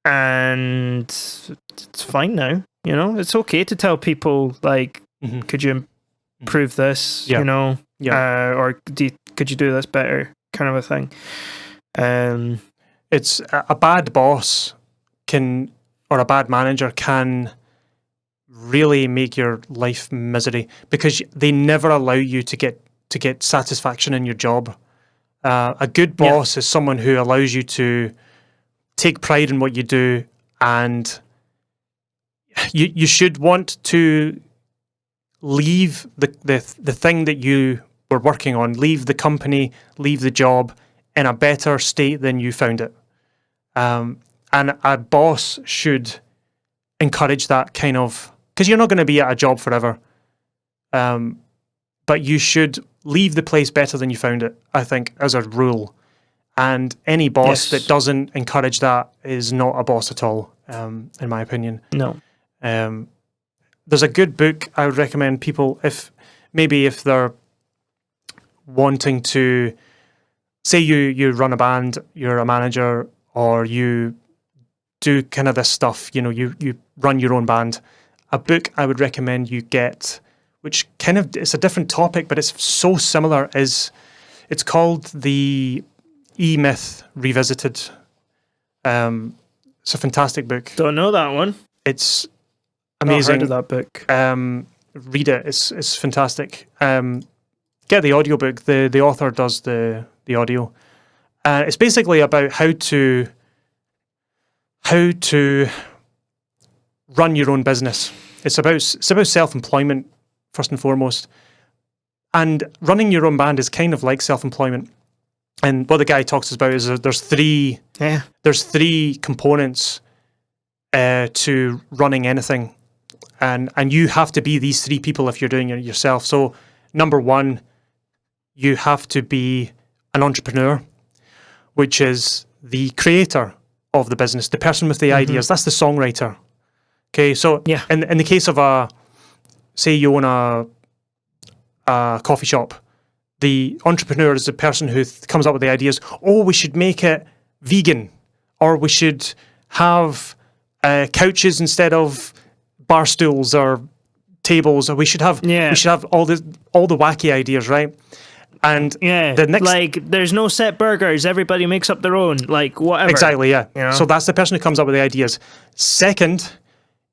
and it's fine now. It's okay to tell people, could you improve this, or could you do this better, kind of a thing. It's a bad boss or a bad manager can really make your life misery, because they never allow you to get satisfaction in your job. A good boss is someone who allows you to take pride in what you do, and you should want to leave the thing that you were working on, leave the company, leave the job in a better state than you found it. And a boss should encourage that kind of, because you're not going to be at a job forever. But you should leave the place better than you found it, I think, as a rule. And any boss that doesn't encourage that is not a boss at all, in my opinion. No. There's a good book I would recommend people, if they're wanting to, say you run a band, you're a manager, or you do kind of this stuff, you run your own band. A book I would recommend you get, which it's a different topic, but it's so similar, it's called The E-Myth Revisited. It's a fantastic book. Don't know that one. It's amazing. Not heard of that book. Read it. It's fantastic. Get the audiobook. The author does the audio. It's basically about how to run your own business. It's about self-employment first and foremost. And running your own band is kind of like self-employment. And what the guy talks about is there's three components to running anything. And you have to be these three people if you're doing it yourself. So number one, you have to be an entrepreneur, which is the creator of the business, the person with the ideas. That's the songwriter. Okay, so in the case of say you own a coffee shop, the entrepreneur is the person who comes up with the ideas. Oh, we should make it vegan, or we should have couches instead of bar stools or tables, or we should have all the wacky ideas, right? And Yeah, the next, like there's no set burgers. Everybody makes up their own, like whatever. exactly, yeah. You know? So that's the person who comes up with the ideas. Second,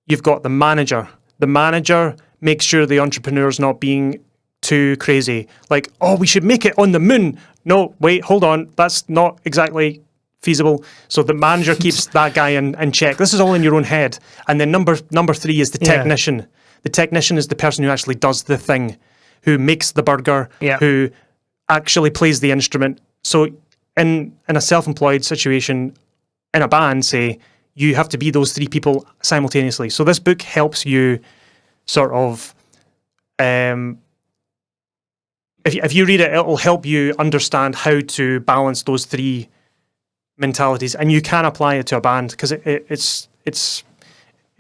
you've got the manager. The manager makes sure the entrepreneur's not being too crazy. Like, oh, we should make it on the moon. No, wait, hold on. That's not exactly feasible. So the manager keeps that guy in check. This is all in your own head. And then number three is the technician. The technician is the person who actually does the thing, who makes the burger, who actually plays the instrument. So in a self-employed situation, in a band, say, you have to be those three people simultaneously. So this book helps you sort of, if you read it, it'll help you understand how to balance those three mentalities, and you can apply it to a band because it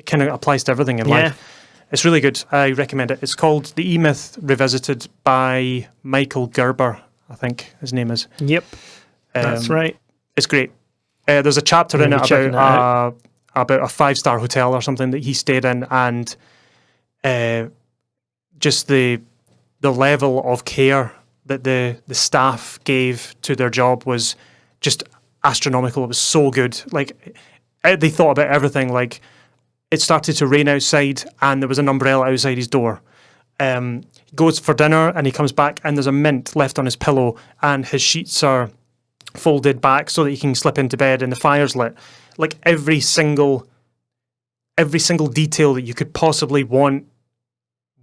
kind of applies to everything in life. It's really good. I recommend it. It's called The E-Myth Revisited by Michael Gerber, I think his name is. Yep, that's right. It's great. There's a chapter in it about a 5-star hotel or something that he stayed in, and just the level of care that the staff gave to their job was just astronomical. It was so good. Like, they thought about everything. Like, it started to rain outside and there was an umbrella outside his door. He goes for dinner and he comes back and there's a mint left on his pillow and his sheets are folded back so that he can slip into bed and the fire's lit. Like, every single detail that you could possibly want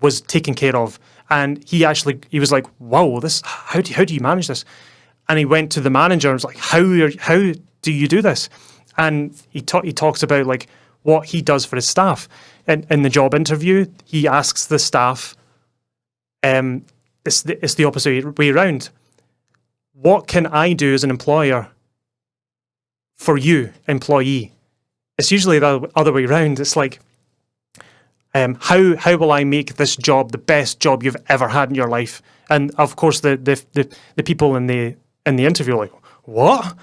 was taken care of. And he was like, wow, how do you manage this? And he went to the manager and was like, how do you do this? And he talks about like what he does for his staff. And in the job interview, he asks the staff, it's the opposite way around. What can I do as an employer for you, employee? It's usually the other way around. It's like, how will I make this job the best job you've ever had in your life? And of course, the people in the interview are like, what?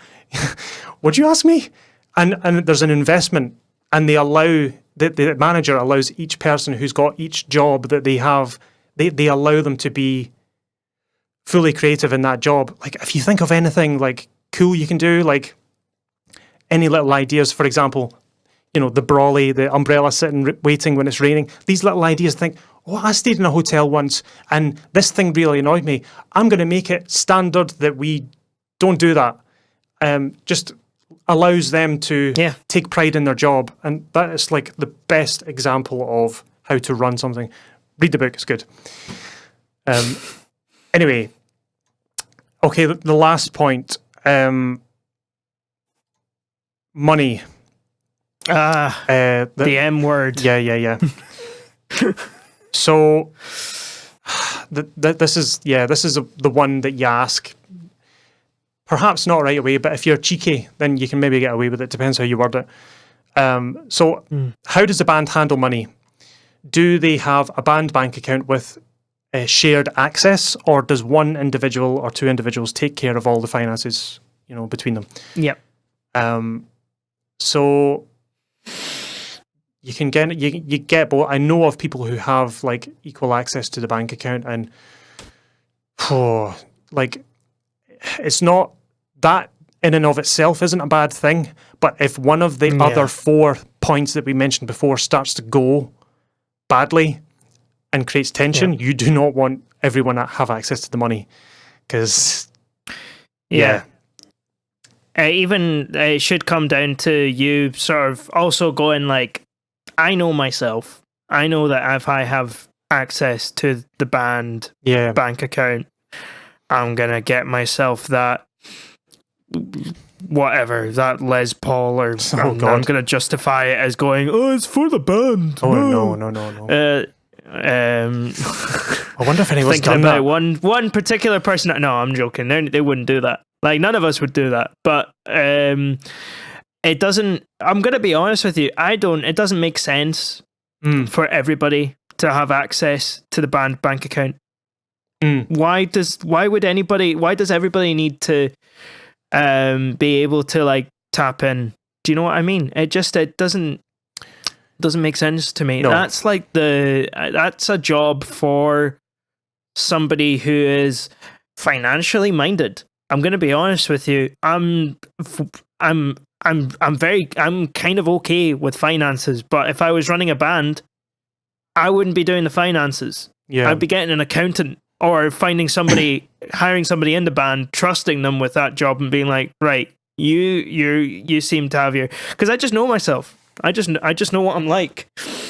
Would you ask me? And there's an investment, and they allow the manager allows each person who's got each job that they have. They allow them to be fully creative in that job. Like, if you think of anything like cool you can do, like any little ideas, for example, you know, the brolly, the umbrella sitting waiting when it's raining. These little ideas, think, oh, I stayed in a hotel once and this thing really annoyed me. I'm going to make it standard that we don't do that. Just allows them to take pride in their job. And that is like the best example of how to run something. Read the book, it's good. Anyway, okay, the last point, money. The M word. Yeah. So this is the one that you ask. Perhaps not right away, but if you're cheeky, then you can maybe get away with it. Depends how you word it. How does a band handle money? Do they have a band bank account with shared access, or does one individual or two individuals take care of all the finances, between them? Yep. So you can get both. I know of people who have like equal access to the bank account, and it's not that in and of itself isn't a bad thing. But if one of the other 4 points that we mentioned before starts to go badly and creates tension, you do not want everyone to have access to the money, because even it should come down to you sort of also going like, I know myself. I know that if I have access to the band bank account, I'm going to get myself that whatever, that Les Paul, or I'm going to justify it as going, oh, it's for the band. Oh, no. I wonder if anyone's done that. One particular person. No, I'm joking. They wouldn't do that. Like, none of us would do that. But it doesn't. I'm gonna be honest with you. It doesn't make sense for everybody to have access to the band bank account. Why does everybody need to be able to like tap in? Do you know what I mean? It doesn't make sense to me. No. That's like that's a job for somebody who is financially minded. I'm going to be honest with you. I'm kind of okay with finances, but if I was running a band, I wouldn't be doing the finances. Yeah. I'd be getting an accountant or finding somebody, hiring somebody in the band, trusting them with that job and being like, right, you seem to have your, because I just know myself. I just know what I'm like.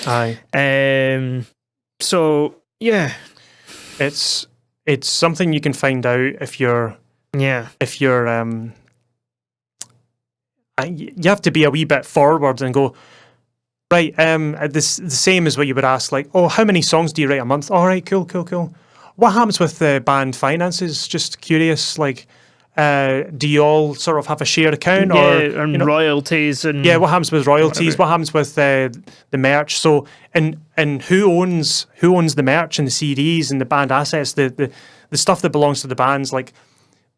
Aye. So yeah, it's something you can find out if you're you have to be a wee bit forward and go, right, the same as what you would ask, like, oh, how many songs do you write a month? All right, cool. What happens with the band finances? Just curious, like, do you all sort of have a shared account, and royalties and what happens with royalties? Whatever. What happens with the merch? So, and who owns the merch and the CDs and the band assets, the stuff that belongs to the bands, like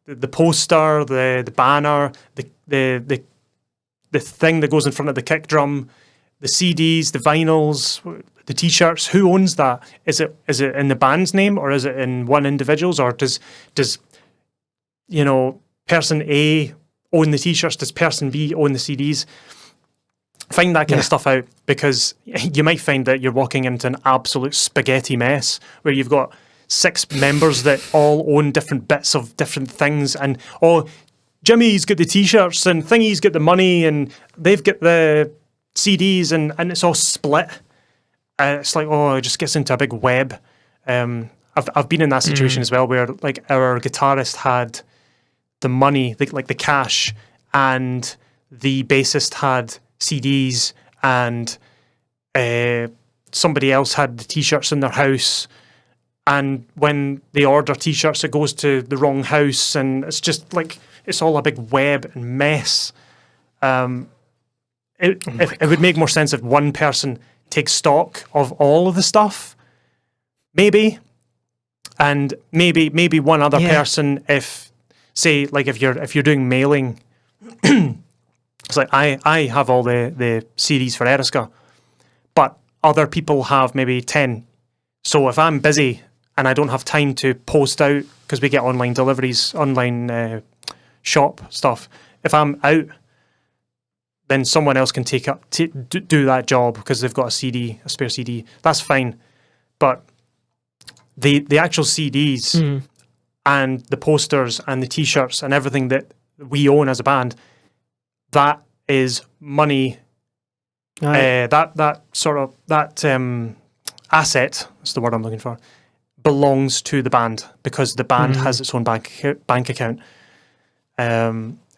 the poster, the banner, the thing that goes in front of the kick drum, the CDs, the vinyls, the T-shirts. Who owns that? Is it in the band's name, or is it in one individual's, or does person A own the T-shirts? Does person B own the CDs? Find that kind of stuff out, because you might find that you're walking into an absolute spaghetti mess where you've got 6 members that all own different bits of different things, and Jimmy's got the T-shirts and Thingy's got the money and they've got the CDs, and it's all split. It's like, it just gets into a big web. I've been in that situation as well, where like our guitarist had the money, like the cash, and the bassist had CDs, and somebody else had the T-shirts in their house. And when they order T-shirts, it goes to the wrong house, and it's just like, it's all a big web and mess. It would make more sense if one person takes stock of all of the stuff, maybe, and maybe one other person. If, say, like if you're doing mailing, it's like I have all the CDs for Eriska, but other people have maybe 10. So if I'm busy and I don't have time to post out, because we get online deliveries, online shop stuff, if I'm out, then someone else can do that job because they've got a spare CD. That's fine. But the actual CDs and the posters and the T-shirts and everything that we own as a band, that is money. That asset, that's the word I'm looking for, belongs to the band, because the band has its own bank account.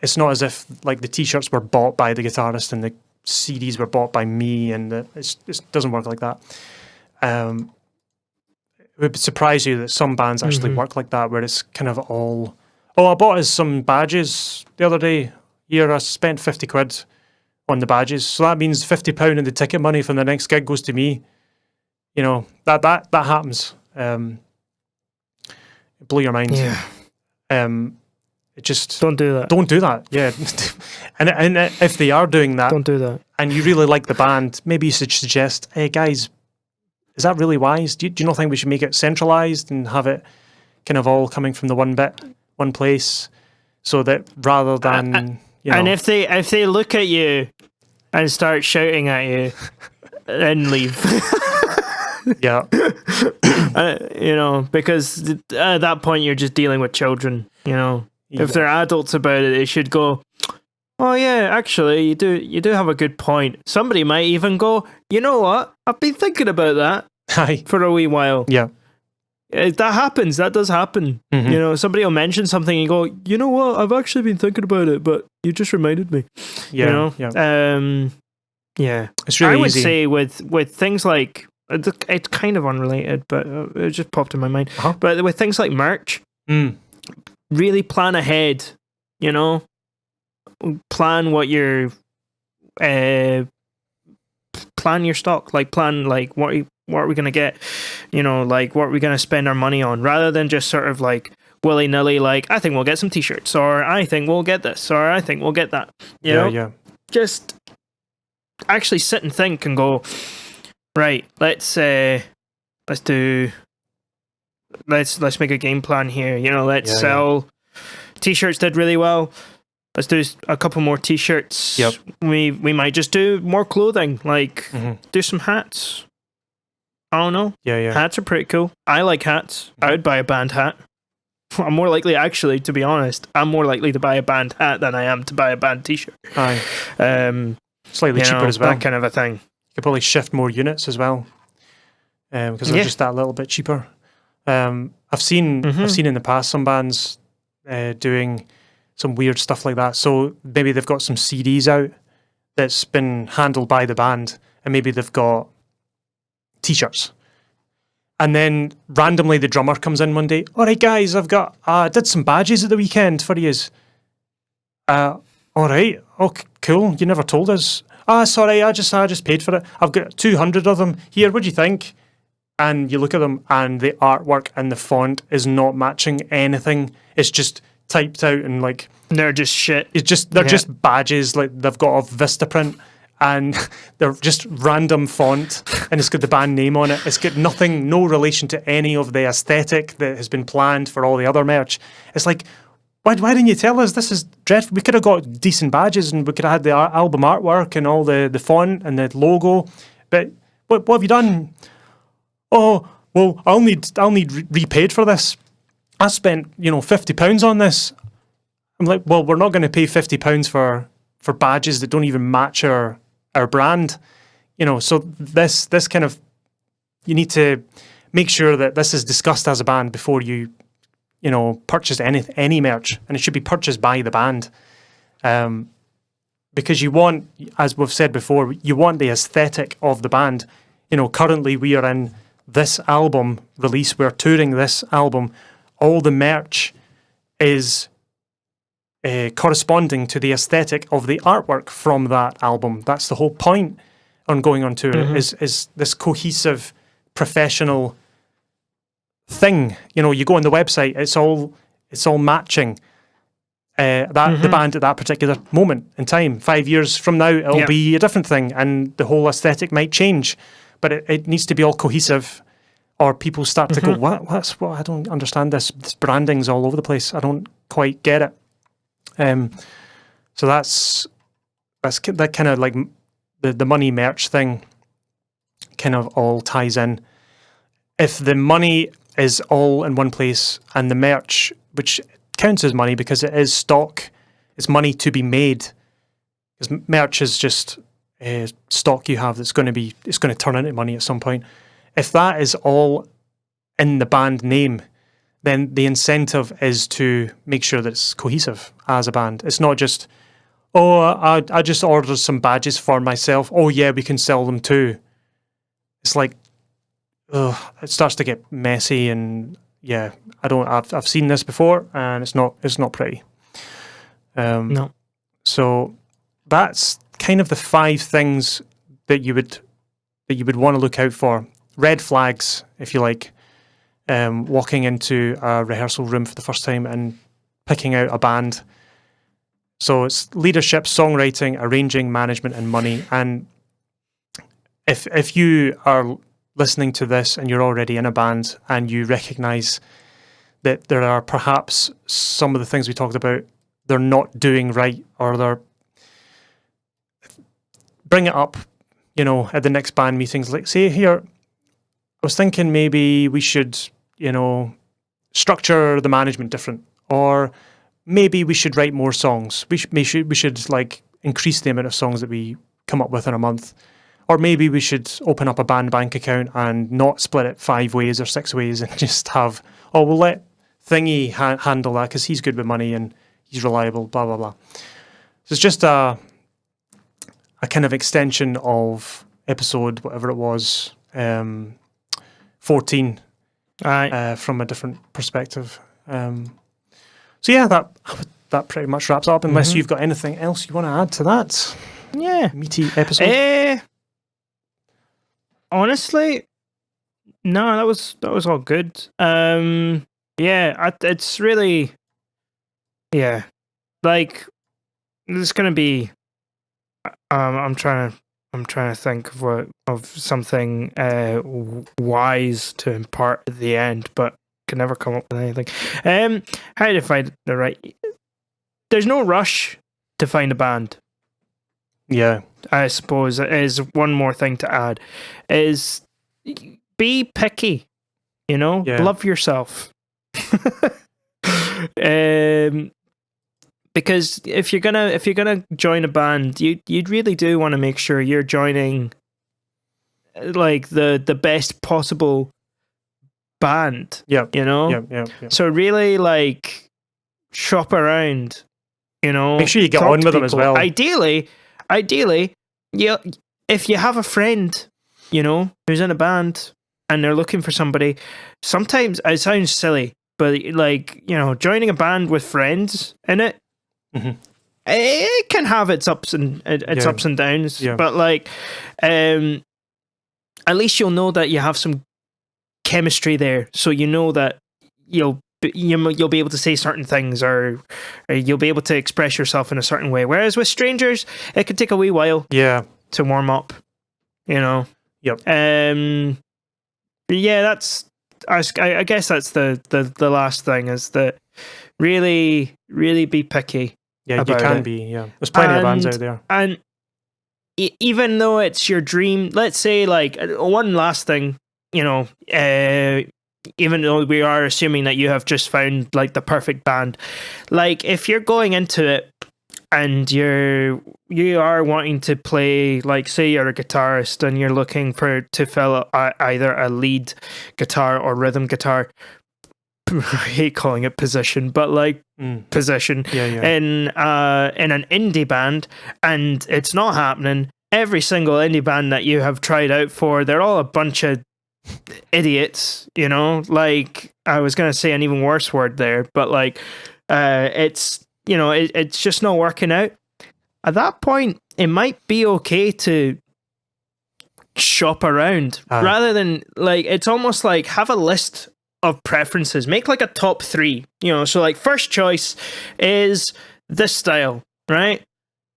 It's not as if like the T-shirts were bought by the guitarist and the CDs were bought by me, and it doesn't work like that. It would surprise you that some bands actually work like that, where it's kind of all, I bought us some badges the other day. I spent 50 quid on the badges, so that means £50 in the ticket money from the next gig goes to me. That happens. It blew your mind. It just don't do that. Don't do that. Yeah, and if they are doing that, don't do that. And you really like the band, maybe you should suggest, hey guys, is that really wise? Do you not think we should make it centralized and have it kind of all coming from the one place, so that rather than and if they look at you and start shouting at you, then leave. Yeah. Because at that point you're just dealing with children. If they're adults about it, they should go, oh yeah, actually you do have a good point. Somebody might even go, you know what? I've been thinking about that for a wee while. Yeah. That happens. That does happen. Somebody will mention something and you go, you know what? I've actually been thinking about it, but you just reminded me. Yeah. Yeah. It's really I would easy. say with things like, it's kind of unrelated, but it just popped in my mind. But with things like merch, really plan ahead. Plan what your plan your stock. Like plan like what are we gonna get? Like what are we gonna spend our money on? Rather than just sort of like willy nilly. Like I think we'll get some T-shirts, or I think we'll get this, or I think we'll get that. You know? Yeah. Just actually sit and think and go, right, let's do let's make a game plan here. You know, let's Yeah, sell. T-shirts did really well. Let's do a couple more T-shirts. Yep. We might just do more clothing, like Mhm. do some hats. I don't know. Yeah. Hats are pretty cool. I like hats. I would buy a band hat. I'm more likely, actually, to be honest, I'm more likely to buy a band hat than I am to buy a band T-shirt. Aye. Slightly You cheaper know, as well. that kind of a thing. You could probably shift more units as well, because they're just that little bit cheaper. I've seen in the past some bands doing some weird stuff like that. So maybe they've got some CDs out that's been handled by the band, and maybe they've got T-shirts. And then randomly the drummer comes in one day. All right, guys, I've got did some badges at the weekend for yous. All right, okay, cool. You never told us. Sorry, I just paid for it. I've got 200 of them here. What do you think? And you look at them, and the artwork and the font is not matching anything. It's just typed out and like they're just shit. They're just badges, like they've got a Vistaprint, and they're just random font, and it's got the band name on it. It's got no relation to any of the aesthetic that has been planned for all the other merch. It's like, why didn't you tell us? This is dreadful. We could have got decent badges, and we could have had the album artwork and all the font and the logo. But what have you done? Oh, well, I'll need repaid for this. I spent £50 on this. I'm like, well, we're not going to pay £50 for badges that don't even match our brand. So this kind of, you need to make sure that this is discussed as a band before you purchase any merch, and it should be purchased by the band, because you want, as we've said before, you want the aesthetic of the band. Currently we are in this album release, we're touring this album. All the merch is corresponding to the aesthetic of the artwork from that album. That's the whole point on going on tour, is this cohesive, professional thing. You go on the website, it's all matching the band at that particular moment in time. 5 years from now, it'll be a different thing, and the whole aesthetic might change. But it needs to be all cohesive, or people start to go, what? I don't understand this. This branding's all over the place. I don't quite get it. So that's that kind of like the money merch thing kind of all ties in. If the money is all in one place, and the merch, which counts as money because it is stock, it's money to be made. Because merch is just stock you have it's going to turn into money at some point. If that is all in the band name, then the incentive is to make sure that it's cohesive as a band. It's not just, I just ordered some badges for myself. Oh yeah, we can sell them too. It's like, it starts to get messy, and yeah, I've seen this before, and it's not pretty. No. So that's kind of the 5 things that you would want to look out for. Red flags, if you like. Walking into a rehearsal room for the first time and picking out a band. So it's leadership, songwriting, arranging, management, and money. And if you are listening to this and you're already in a band and you recognize that there are perhaps some of the things we talked about they're not doing right, or bring it up, at the next band meetings. Like, say, here, I was thinking maybe we should, structure the management different, or maybe we should write more songs. We should like increase the amount of songs that we come up with in a month, or maybe we should open up a band bank account and not split it 5 ways or 6 ways, and just have, we'll let Thingy handle that because he's good with money and he's reliable. Blah blah blah. So it's just a kind of extension of episode whatever it was. 14, from a different perspective. So yeah, that pretty much wraps up. Unless you've got anything else you want to add to that, meaty episode. Honestly, no, that was all good. It's really, like there's gonna be. I'm trying to think of something wise to impart at the end, but can never come up with anything. How to find the right? There's no rush to find a band. Yeah, I suppose is one more thing to add. Is be picky. Love yourself. Because if you're gonna join a band, you really do want to make sure you're joining like the best possible band. Yeah. Yeah. So really, like, shop around. Make sure you get on with them as well. Ideally, yeah. If you have a friend, who's in a band and they're looking for somebody, sometimes it sounds silly, but like, joining a band with friends in it, it can have its ups and downs. Yeah. But like, at least you'll know that you have some chemistry there, so you know that you'll be able to say certain things, or you'll be able to express yourself in a certain way. Whereas with strangers, it could take a wee while. Yeah. To warm up. Yep. Yeah, that's. I guess that's the last thing, is that really be picky. Yeah, you can be. Yeah, there's plenty of bands out there. And even though it's your dream, let's say, like, one last thing, even though we are assuming that you have just found like the perfect band, like if you're going into it and you are wanting to play, like, say you're a guitarist and you're looking to fill either a lead guitar or rhythm guitar. I hate calling it position, but like position in an indie band, and it's not happening. Every single indie band that you have tried out for, they're all a bunch of idiots, like, I was going to say an even worse word there, but like, it's, it's just not working out. At that point, it might be okay to shop around rather than, like, it's almost like have a list of preferences, make like a top 3, so like first choice is this style, right?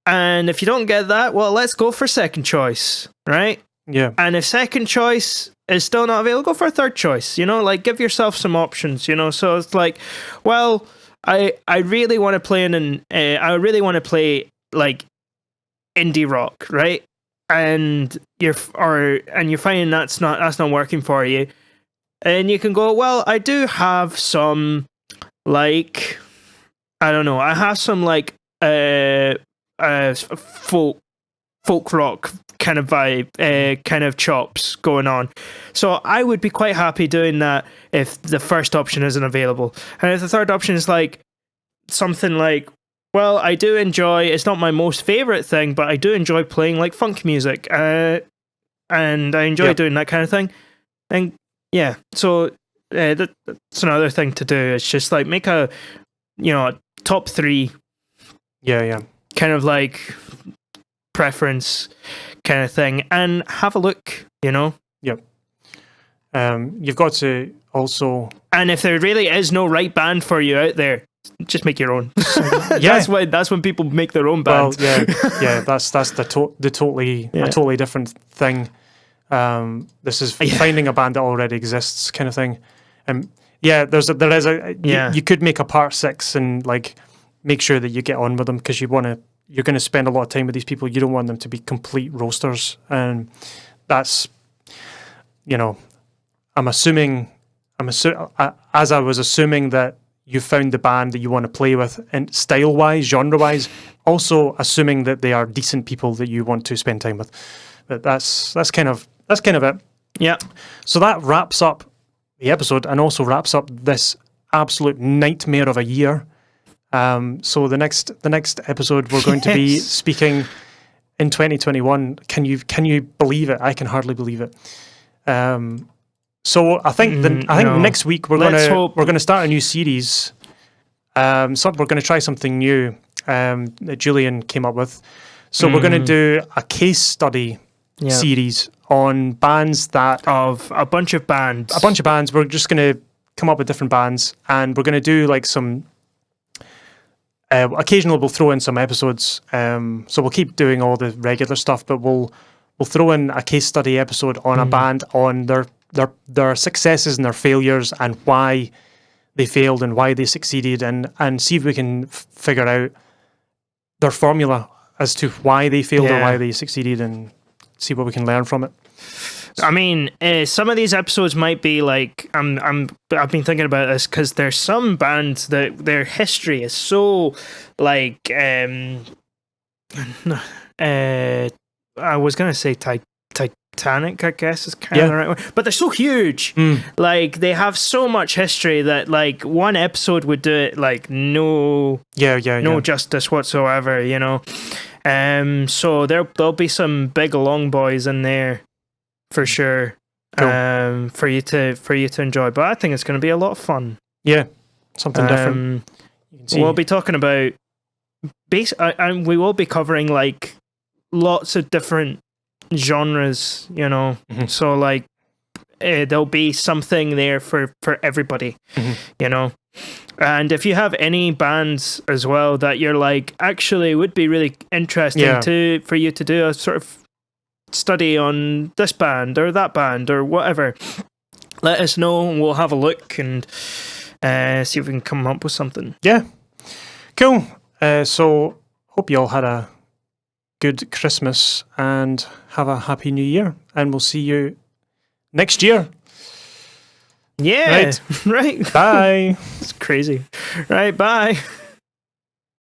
And if you don't get that, well, let's go for second choice, right? Yeah. And if second choice is still not available, go for third choice, like give yourself some options, so it's like, well, I really want to play I really want to play like indie rock, right? And you're finding that's not working for you. And you can go, well, I do have some, like, I don't know, I have some like folk rock kind of vibe, kind of chops going on. So I would be quite happy doing that if the first option isn't available. And if the third option is like something like, well, I do enjoy, it's not my most favorite thing, but I do enjoy playing like funk music, and I enjoy doing that kind of thing. And yeah, so that's another thing to do. It's just like make a top 3. Yeah. Kind of like preference kind of thing, and have a look. Yep. You've got to also, and if there really is no right band for you out there, just make your own. That's when people make their own band. Well, yeah. That's the totally a totally different thing. This is finding a band that already exists, kind of thing. You could make a part 6 and like make sure that you get on with them, because you're going to spend a lot of time with these people. You don't want them to be complete roasters, and that's, I'm assuming as I was assuming that you found the band that you want to play with, and style-wise, genre-wise, also assuming that they are decent people that you want to spend time with. But that's kind of it. Yeah. So that wraps up the episode, and also wraps up this absolute nightmare of a year. So the next episode we're going to be speaking in 2021. Can you believe it? I can hardly believe it. So I think next week we're gonna start a new series. So we're gonna try something new that Julian came up with. So we're gonna do a case study series on bands of a bunch of bands. We're just gonna come up with different bands, and we're gonna do like some. Occasionally we'll throw in some episodes. So we'll keep doing all the regular stuff, but we'll throw in a case study episode on a band, on their successes and their failures, and why they failed and why they succeeded, and see if we can figure out their formula as to why they failed or why they succeeded, and see what we can learn from it. I mean, some of these episodes might be like I've been thinking about this because there's some bands that their history is so like I was gonna say Titanic, I guess is kind of the right one, but they're so huge. Like they have so much history that like one episode would do it like no justice whatsoever, you know. So there'll be some big long boys in there for sure. Cool. For you to enjoy. But I think it's going to be a lot of fun. Yeah, something different. We'll be talking about and we will be covering like lots of different genres, you know. So like there'll be something there for everybody, you know. And if you have any bands as well that you're like actually would be really interesting for you to do a sort of study on this band or that band or whatever, let us know and we'll have a look and see if we can come up with something. Yeah, cool. So hope you all had a good Christmas and have a happy new year, and we'll see you next year. Yeah, right. Bye. It's crazy. Right, bye.